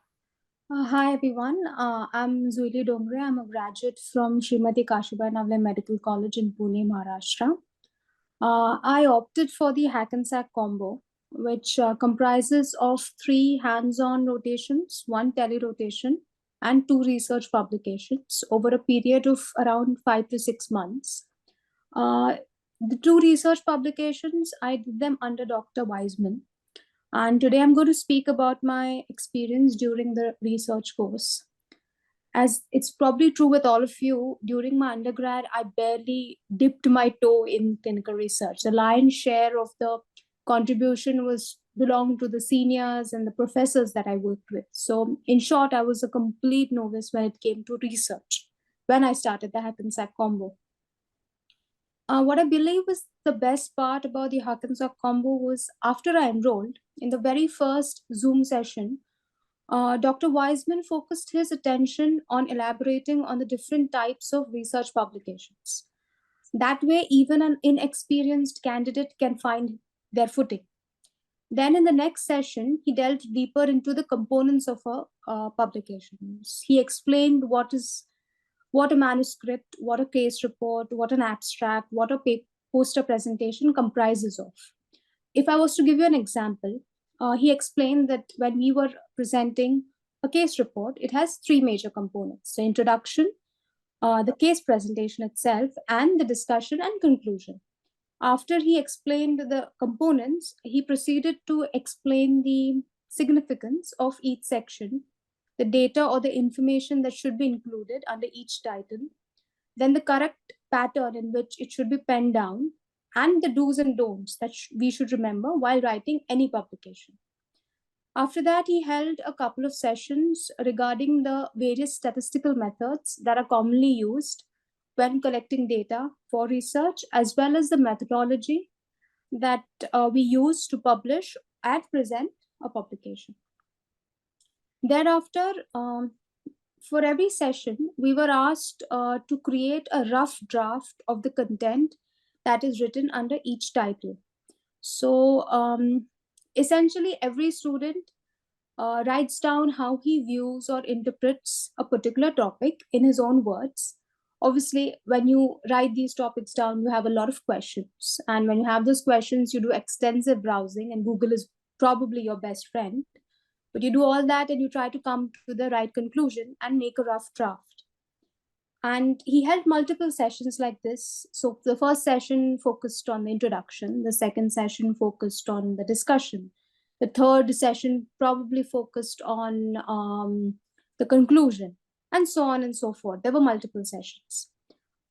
Hi everyone. I'm Zuili Dongre. I'm a graduate from Srimati Kashibai Navle Medical College in Pune, Maharashtra. I opted for the Hackensack combo, which comprises of 3 hands-on rotations, 1 tele-rotation, and 2 research publications over a period of around 5 to 6 months. The 2 research publications, I did them under Dr. Wiseman. And today I'm going to speak about my experience during the research course. As it's probably true with all of you, during my undergrad, I barely dipped my toe in clinical research. The lion's share of the contribution belonged to the seniors and the professors that I worked with. So in short, I was a complete novice when it came to research when I started the Hackensack combo. What I believe was the best part about the Hackensack combo was after I enrolled, in the very first Zoom session, Dr. Wiseman focused his attention on elaborating on the different types of research publications. That way, even an inexperienced candidate can find their footing. Then in the next session, he delved deeper into the components of a publication. He explained what a manuscript, what a case report, what an abstract, what a poster presentation comprises of. If I was to give you an example, he explained that when we were presenting a case report, it has 3 major components: the introduction, the case presentation itself, and the discussion and conclusion. After he explained the components, he proceeded to explain the significance of each section, the data or the information that should be included under each title, then the correct pattern in which it should be penned down, and the do's and don'ts that we should remember while writing any publication. After that, he held a couple of sessions regarding the various statistical methods that are commonly used when collecting data for research, as well as the methodology that we use to publish and present a publication. Thereafter, for every session, we were asked to create a rough draft of the content that is written under each title. So essentially, every student writes down how he views or interprets a particular topic in his own words. Obviously, when you write these topics down, you have a lot of questions. And when you have those questions, you do extensive browsing, and Google is probably your best friend. But you do all that and you try to come to the right conclusion and make a rough draft. And he held multiple sessions like this. So the first session focused on the introduction. The second session focused on the discussion. The third session probably focused on the conclusion, and so on and so forth. There were multiple sessions.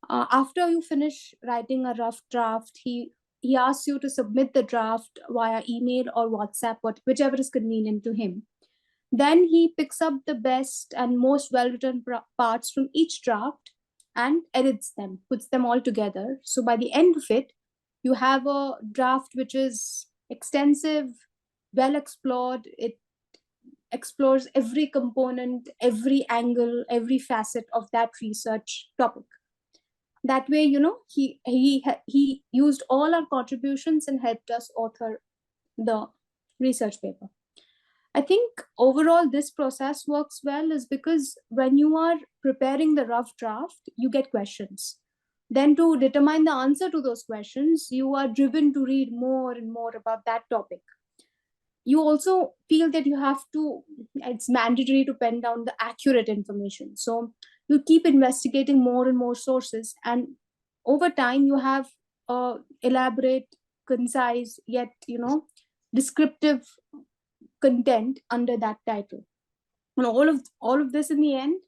After you finish writing a rough draft, he asks you to submit the draft via email or WhatsApp, whichever is convenient to him. Then he picks up the best and most well-written parts from each draft and edits them, puts them all together. So by the end of it, you have a draft which is extensive, well explored. explores every component, every angle, every facet of that research topic. That way, he used all our contributions and helped us author the research paper. I think overall this process works well is because when you are preparing the rough draft, you get questions. Then to determine the answer to those questions, you are driven to read more and more about that topic. You also feel that it's mandatory to pen down the accurate information. So you keep investigating more and more sources, and over time you have elaborate, concise, yet descriptive content under that title. And all of this in the end,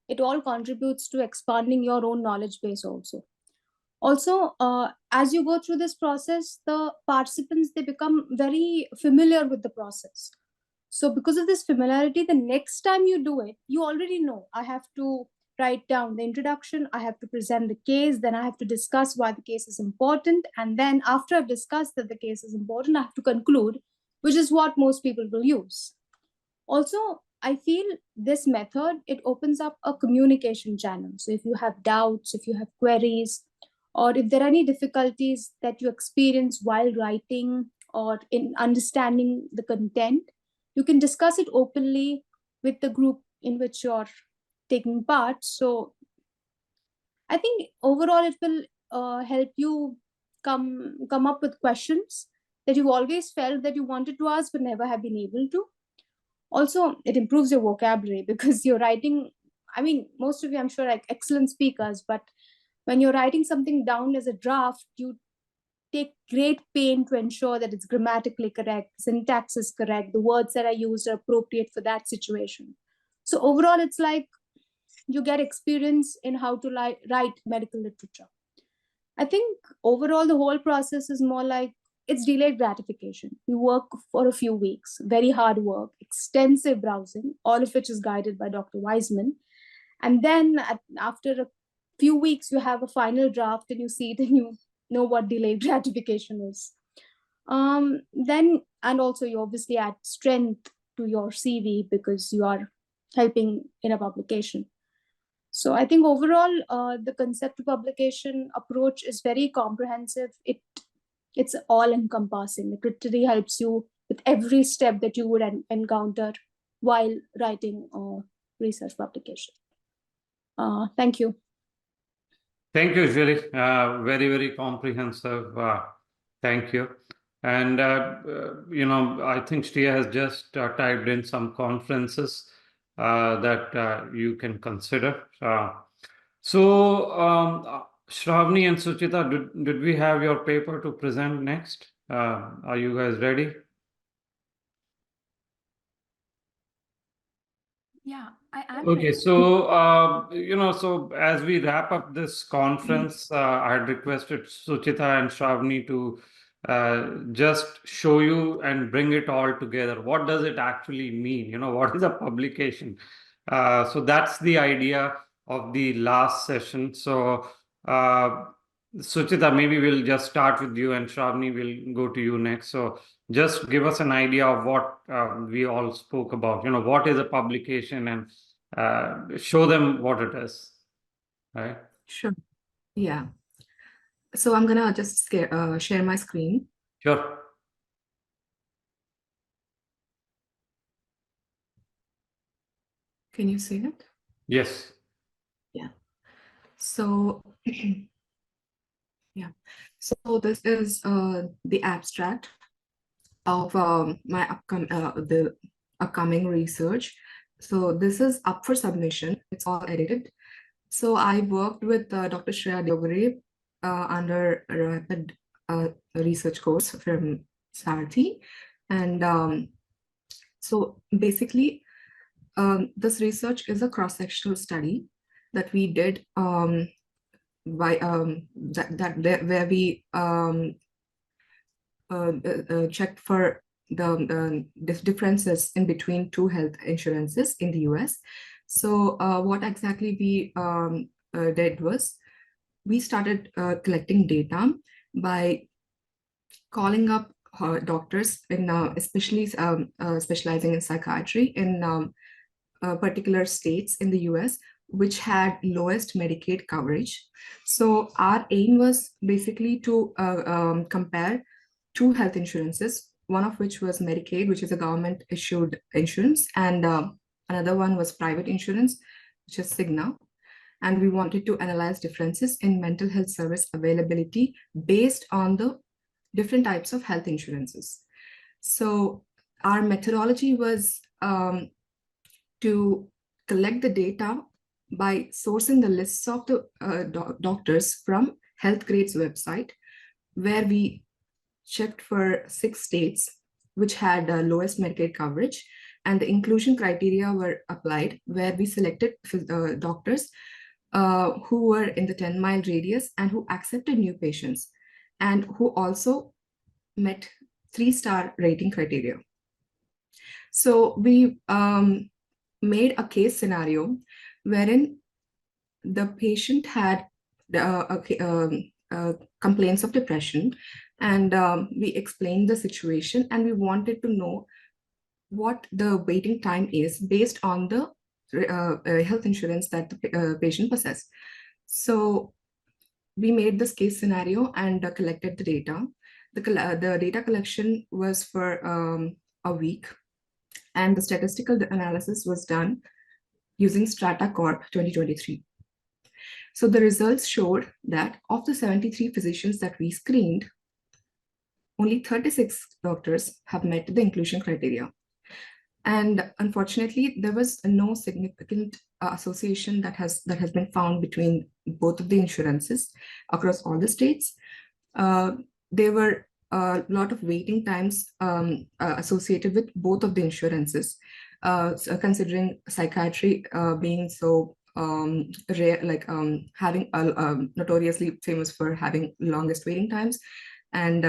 it all contributes to expanding your own knowledge base also. Also, as you go through this process, the participants, they become very familiar with the process. So because of this familiarity, the next time you do it, you already know, I have to write down the introduction, I have to present the case, then I have to discuss why the case is important. And then after I've discussed that the case is important, I have to conclude, which is what most people will use. Also, I feel this method, it opens up a communication channel. So if you have doubts, if you have queries, or if there are any difficulties that you experience while writing or in understanding the content, you can discuss it openly with the group in which you're taking part. So I think overall it will help you come up with questions that you've always felt that you wanted to ask but never have been able to. Also, it improves your vocabulary because you're writing, I mean, most of you, I'm sure, like excellent speakers, but when you're writing something down as a draft, you take great pain to ensure that it's grammatically correct, syntax is correct, the words that are used are appropriate for that situation. So overall, it's like you get experience in how to write medical literature. I think overall, the whole process is more like it's delayed gratification. You work for a few weeks, very hard work, extensive browsing, all of which is guided by Dr. Wiseman. And then after a few weeks, you have a final draft and you see it and you know what delayed gratification is. Then, and also you obviously add strength to your CV because you are helping in a publication. So I think overall, the concept to publication approach is very comprehensive. It's all encompassing. It literally helps you with every step that you would encounter while writing a research publication. Thank you. Thank you, Julie. Very, very comprehensive. Thank you. And, I think Shreya has just typed in some conferences that you can consider. So, Shravani and Suchita, did we have your paper to present next? Are you guys ready? Yeah, I am Okay, ready. so so as we wrap up this conference, I had requested Suchita and Shravani to just show you and bring it all together. What does it actually mean? What is a publication? So that's the idea of the last session. So Suchita, maybe we'll just start with you, and Shravani will go to you next. So just give us an idea of what we all spoke about. What is a publication, and show them what it is. Right? Sure. Yeah. So I'm gonna just share my screen. Sure. Can you see it? Yes. Yeah. So yeah. So this is the abstract of my the upcoming research. So this is up for submission. It's all edited. So I worked with Dr. Shreya Dogre under a rapid research course from Sarthi. And so basically, this research is a cross-sectional study that we did where we checked for the differences in between two health insurances in the US. So what exactly we did was we started collecting data by calling up doctors in especially specializing in psychiatry in particular states in the US, which had lowest Medicaid coverage. So our aim was basically to compare two health insurances, one of which was Medicaid, which is a government issued insurance, and another one was private insurance, which is Cigna. And we wanted to analyze differences in mental health service availability based on the different types of health insurances. So our methodology was to collect the data by sourcing the lists of the doctors from HealthGrade's website, where we checked for 6 states which had lowest Medicaid coverage, and the inclusion criteria were applied, where we selected doctors who were in the 10-mile radius and who accepted new patients, and who also met 3-star rating criteria. So we made a case scenario wherein the patient had complaints of depression, and we explained the situation, and we wanted to know what the waiting time is based on the health insurance that the patient possessed. So we made this case scenario and collected the data. The data collection was for a week, and the statistical analysis was done using Strata Corp 2023. So the results showed that of the 73 physicians that we screened, only 36 doctors have met the inclusion criteria. And unfortunately, there was no significant association that has been found between both of the insurances across all the states. There were a lot of waiting times associated with both of the insurances, considering psychiatry being so rare, like having notoriously famous for having longest waiting times, and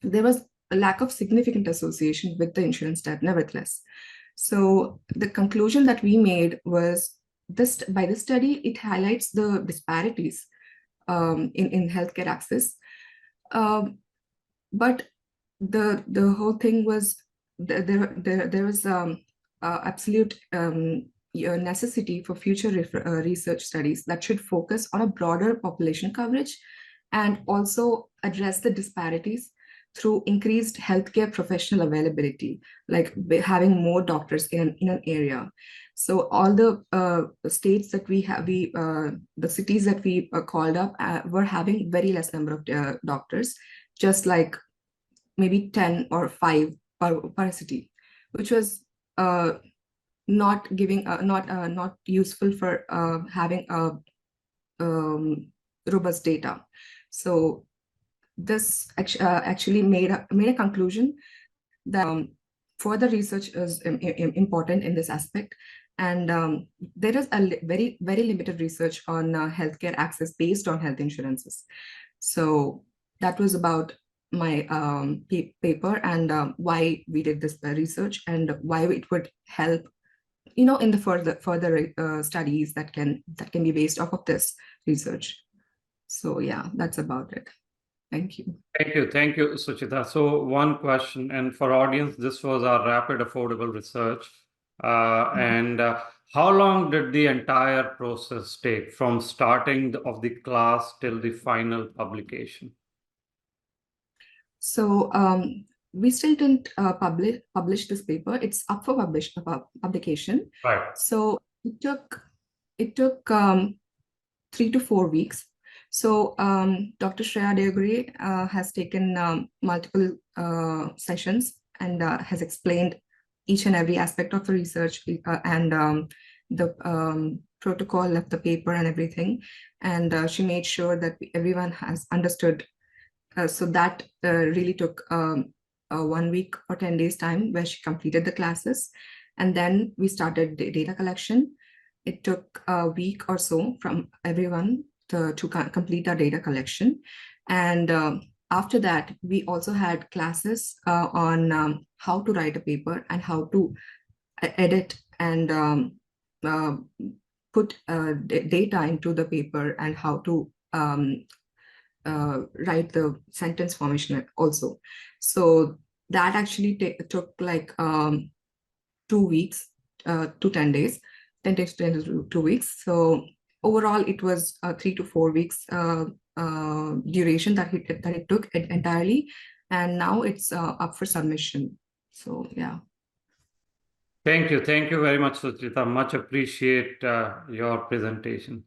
there was a lack of significant association with the insurance type, nevertheless. So the conclusion that we made was this: by this study, it highlights the disparities in healthcare access. But the whole thing was there was absolute necessity for future research studies that should focus on a broader population coverage and also address the disparities through increased healthcare professional availability, like having more doctors in an area. So all the states that we have, the cities that we called up were having very less number of doctors, just like maybe 10 or 5 per city, which was not giving, not useful for having a robust data. So this actually made a conclusion that further research is important in this aspect, and there is a very limited research on healthcare access based on health insurances. So that was about my paper and why we did this research and why it would help, in the further studies that can be based off of this research. So yeah, that's about it. Thank you. Thank you, Suchita. So one question, and for audience, this was our rapid affordable research. And how long did the entire process take from starting of the class till the final publication? So we still didn't publish this paper. It's up for publication. Right. So it took 3 to 4 weeks. So Dr. Shreya Deogre has taken multiple sessions and has explained each and every aspect of the research and the protocol of the paper and everything. And she made sure that everyone has understood. So that really took 1 week or 10 days time, where she completed the classes. And then we started data collection. It took a week or so from everyone to complete our data collection. And after that, we also had classes on how to write a paper and how to edit and put data into the paper, and how to write the sentence formation also. So that actually took like 2 weeks to 10 days, 10 days to 2 weeks. So overall, it was 3 to 4 weeks duration that it took entirely, and now it's up for submission. So yeah. Thank you very much, Suchita. Much appreciate your presentation.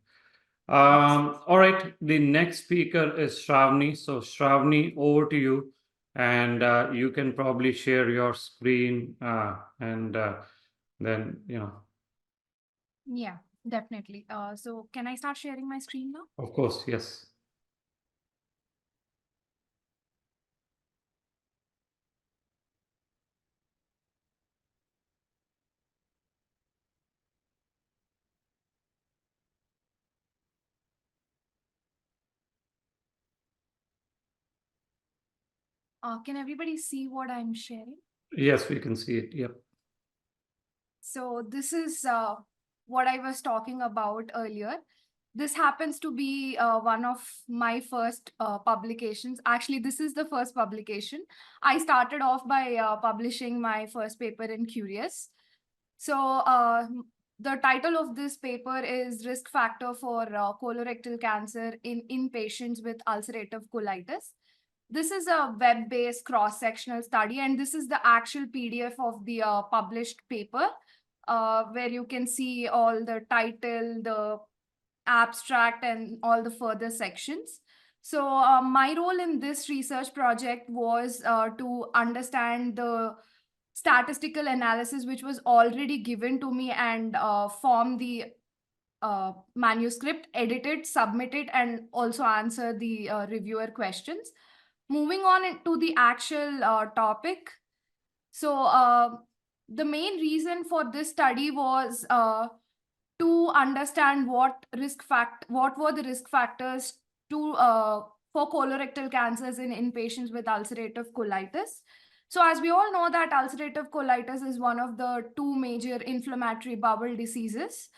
All right, the next speaker is Shravani. So Shravani, over to you, and you can probably share your screen, and then Yeah, definitely. So can I start sharing my screen now? Of course, yes. Can everybody see what I'm sharing? Yes, we can see it. Yep. So this is what I was talking about earlier. This happens to be one of my first publications. Actually, this is the first publication. I started off by publishing my first paper in Curious. So the title of this paper is Risk Factor for Colorectal Cancer in Patients with Ulcerative Colitis. This is a web-based cross-sectional study, and this is the actual PDF of the published paper, where you can see all the title, the abstract, and all the further sections. So my role in this research project was to understand the statistical analysis which was already given to me, and form the manuscript, edit it, submit it, and also answer the reviewer questions. Moving on to the actual topic. So the main reason for this study was to understand what were the risk factors to for colorectal cancers in patients with ulcerative colitis. So as we all know that ulcerative colitis is one of the two major inflammatory bowel diseases.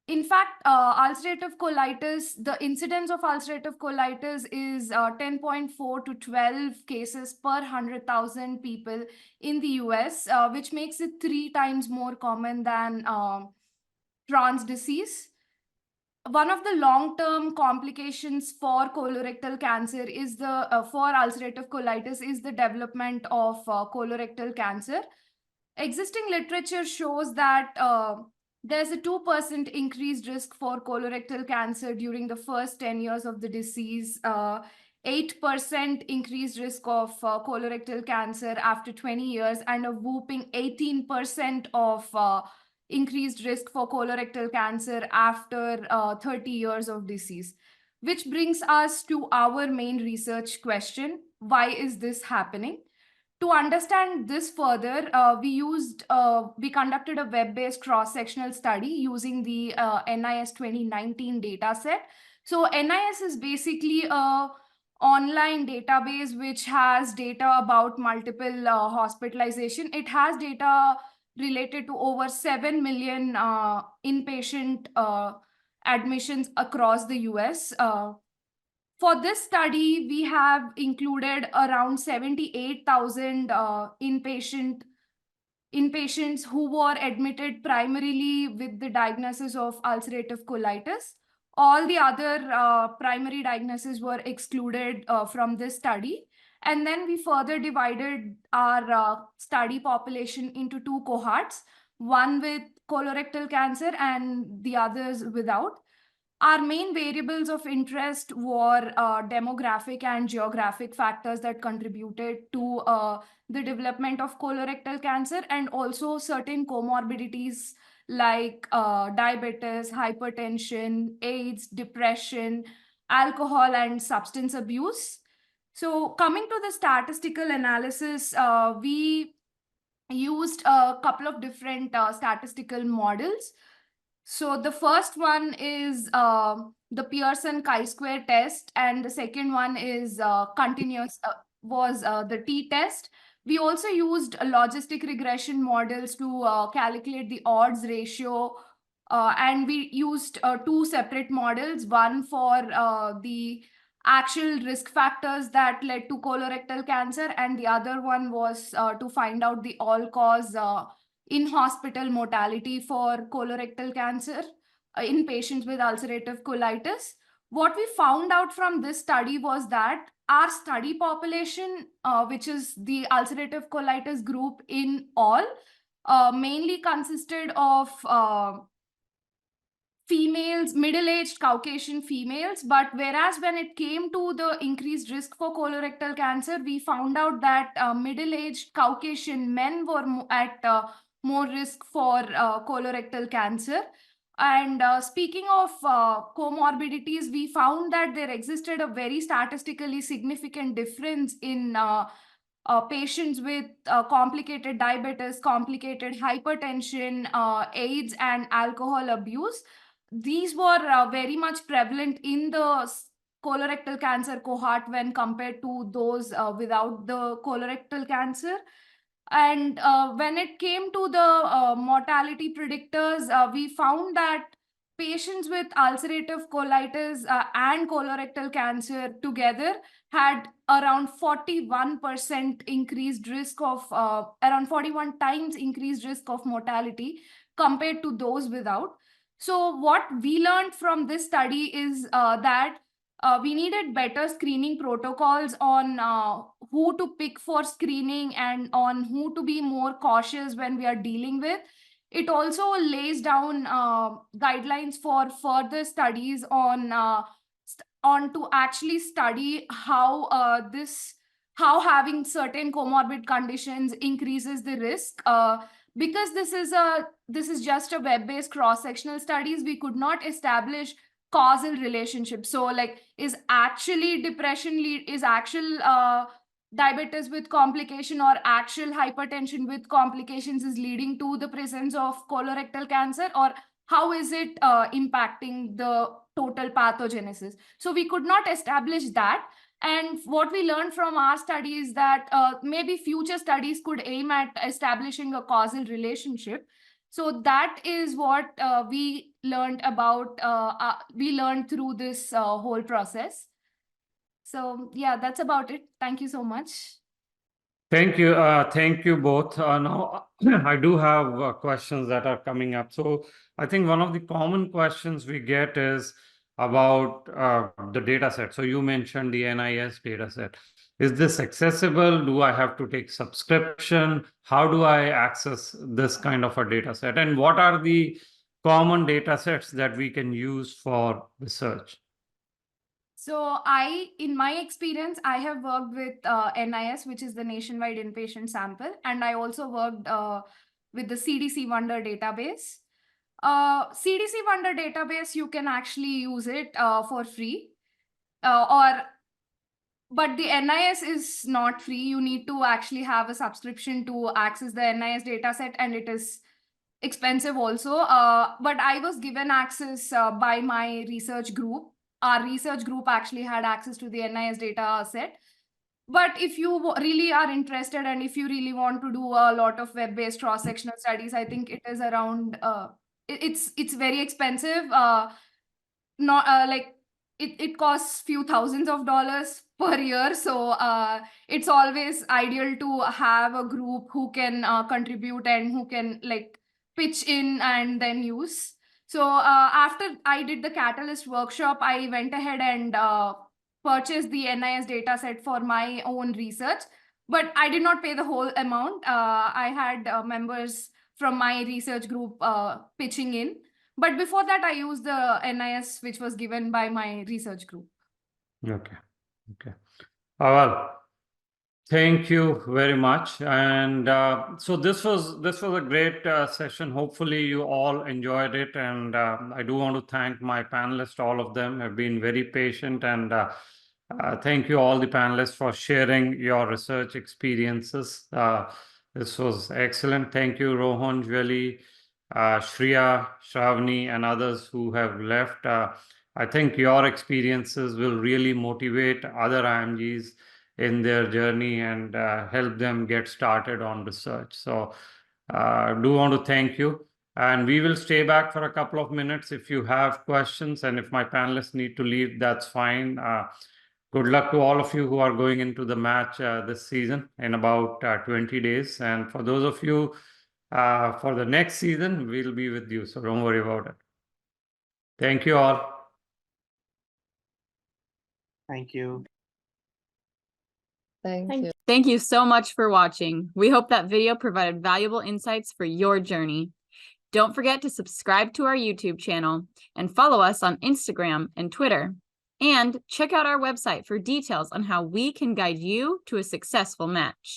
In fact, ulcerative colitis, the incidence of ulcerative colitis is 10.4 to 12 cases per 100,000 people in the US, which makes it 3 times more common than Crohn's disease. One of the long-term complications for colorectal cancer is for ulcerative colitis is the development of colorectal cancer. Existing literature shows that there's a 2% increased risk for colorectal cancer during the first 10 years of the disease, 8% increased risk of colorectal cancer after 20 years, and a whooping 18% of increased risk for colorectal cancer after 30 years of disease. Which brings us to our main research question: why is this happening? To understand this further, we conducted a web-based cross-sectional study using the NIS 2019 dataset. So NIS is basically a online database which has data about multiple hospitalization. It has data related to over 7 million inpatient admissions across the US. For this study, we have included around 78,000 inpatients who were admitted primarily with the diagnosis of ulcerative colitis. All the other primary diagnoses were excluded from this study. And then we further divided our study population into 2 cohorts, one with colorectal cancer and the others without. Our main variables of interest were demographic and geographic factors that contributed to the development of colorectal cancer, and also certain comorbidities like diabetes, hypertension, AIDS, depression, alcohol, and substance abuse. So coming to the statistical analysis, we used a couple of different statistical models. So the first one is the Pearson chi-square test, and the second one is the t-test. We also used logistic regression models to calculate the odds ratio, and we used 2 separate models, one for the actual risk factors that led to colorectal cancer, and the other one was to find out the all-cause in-hospital mortality for colorectal cancer in patients with ulcerative colitis. What we found out from this study was that our study population, which is the ulcerative colitis group in all, mainly consisted of females, middle-aged Caucasian females. But whereas when it came to the increased risk for colorectal cancer, we found out that middle-aged Caucasian men were at more risk for colorectal cancer. And speaking of comorbidities, we found that there existed a very statistically significant difference in patients with complicated diabetes, complicated hypertension, AIDS, and alcohol abuse. These were very much prevalent in the colorectal cancer cohort when compared to those without the colorectal cancer. And when it came to the mortality predictors, we found that patients with ulcerative colitis and colorectal cancer together had around 41% increased risk of, around 41 times increased risk of mortality compared to those without. So what we learned from this study is that we needed better screening protocols on who to pick for screening and on who to be more cautious when we are dealing with. It also lays down guidelines for further studies on to actually study how how having certain comorbid conditions increases the risk. Because this is just a web-based cross-sectional studies, we could not establish causal relationship. So like, is actually depression is actual diabetes with complication or actual hypertension with complications is leading to the presence of colorectal cancer, or how is it impacting the total pathogenesis? So we could not establish that. And what we learned from our study is that maybe future studies could aim at establishing a causal relationship. So that is what we learned about, we learned through this whole process. So yeah, that's about it. Thank you so much. Thank you. Thank you both. Now, I do have questions that are coming up. So I think one of the common questions we get is about the data set. So you mentioned the NIS data set. Is this accessible? Do I have to take subscription? How do I access this kind of a data set? And what are the common data sets that we can use for research? So in my experience, I have worked with NIS, which is the Nationwide Inpatient Sample, and I also worked with the CDC Wonder database. CDC Wonder database, you can actually use it for free, but the NIS is not free. You need to actually have a subscription to access the NIS dataset, and it is expensive also. But I was given access by my research group. Our research group actually had access to the NIS data set. But if you really are interested and if you really want to do a lot of web-based cross-sectional studies, I think it is around, it's very expensive. Not like it costs few thousands of dollars per year. So it's always ideal to have a group who can contribute and who can like pitch in and then use. So after I did the Catalyst workshop, I went ahead and purchased the NIS dataset for my own research, but I did not pay the whole amount. I had members from my research group pitching in. But before that, I used the NIS, which was given by my research group. Okay. Okay. Well, thank you very much. And so this was a great session. Hopefully you all enjoyed it. And I do want to thank my panelists. All of them have been very patient. And thank you all the panelists for sharing your research experiences. This was excellent. Thank you, Rohan, Jweli, Shreya, Shravani, and others who have left. I think your experiences will really motivate other IMGs in their journey and help them get started on research. So I do want to thank you. And we will stay back for a couple of minutes if you have questions. And if my panelists need to leave, that's fine. Good luck to all of you who are going into the match this season in about 20 days. And for those of you for the next season, we'll be with you. So don't worry about it. Thank you all. Thank you. Thank you. Thank you so much for watching. We hope that video provided valuable insights for your journey. Don't forget to subscribe to our YouTube channel and follow us on Instagram and Twitter. And check out our website for details on how we can guide you to a successful match.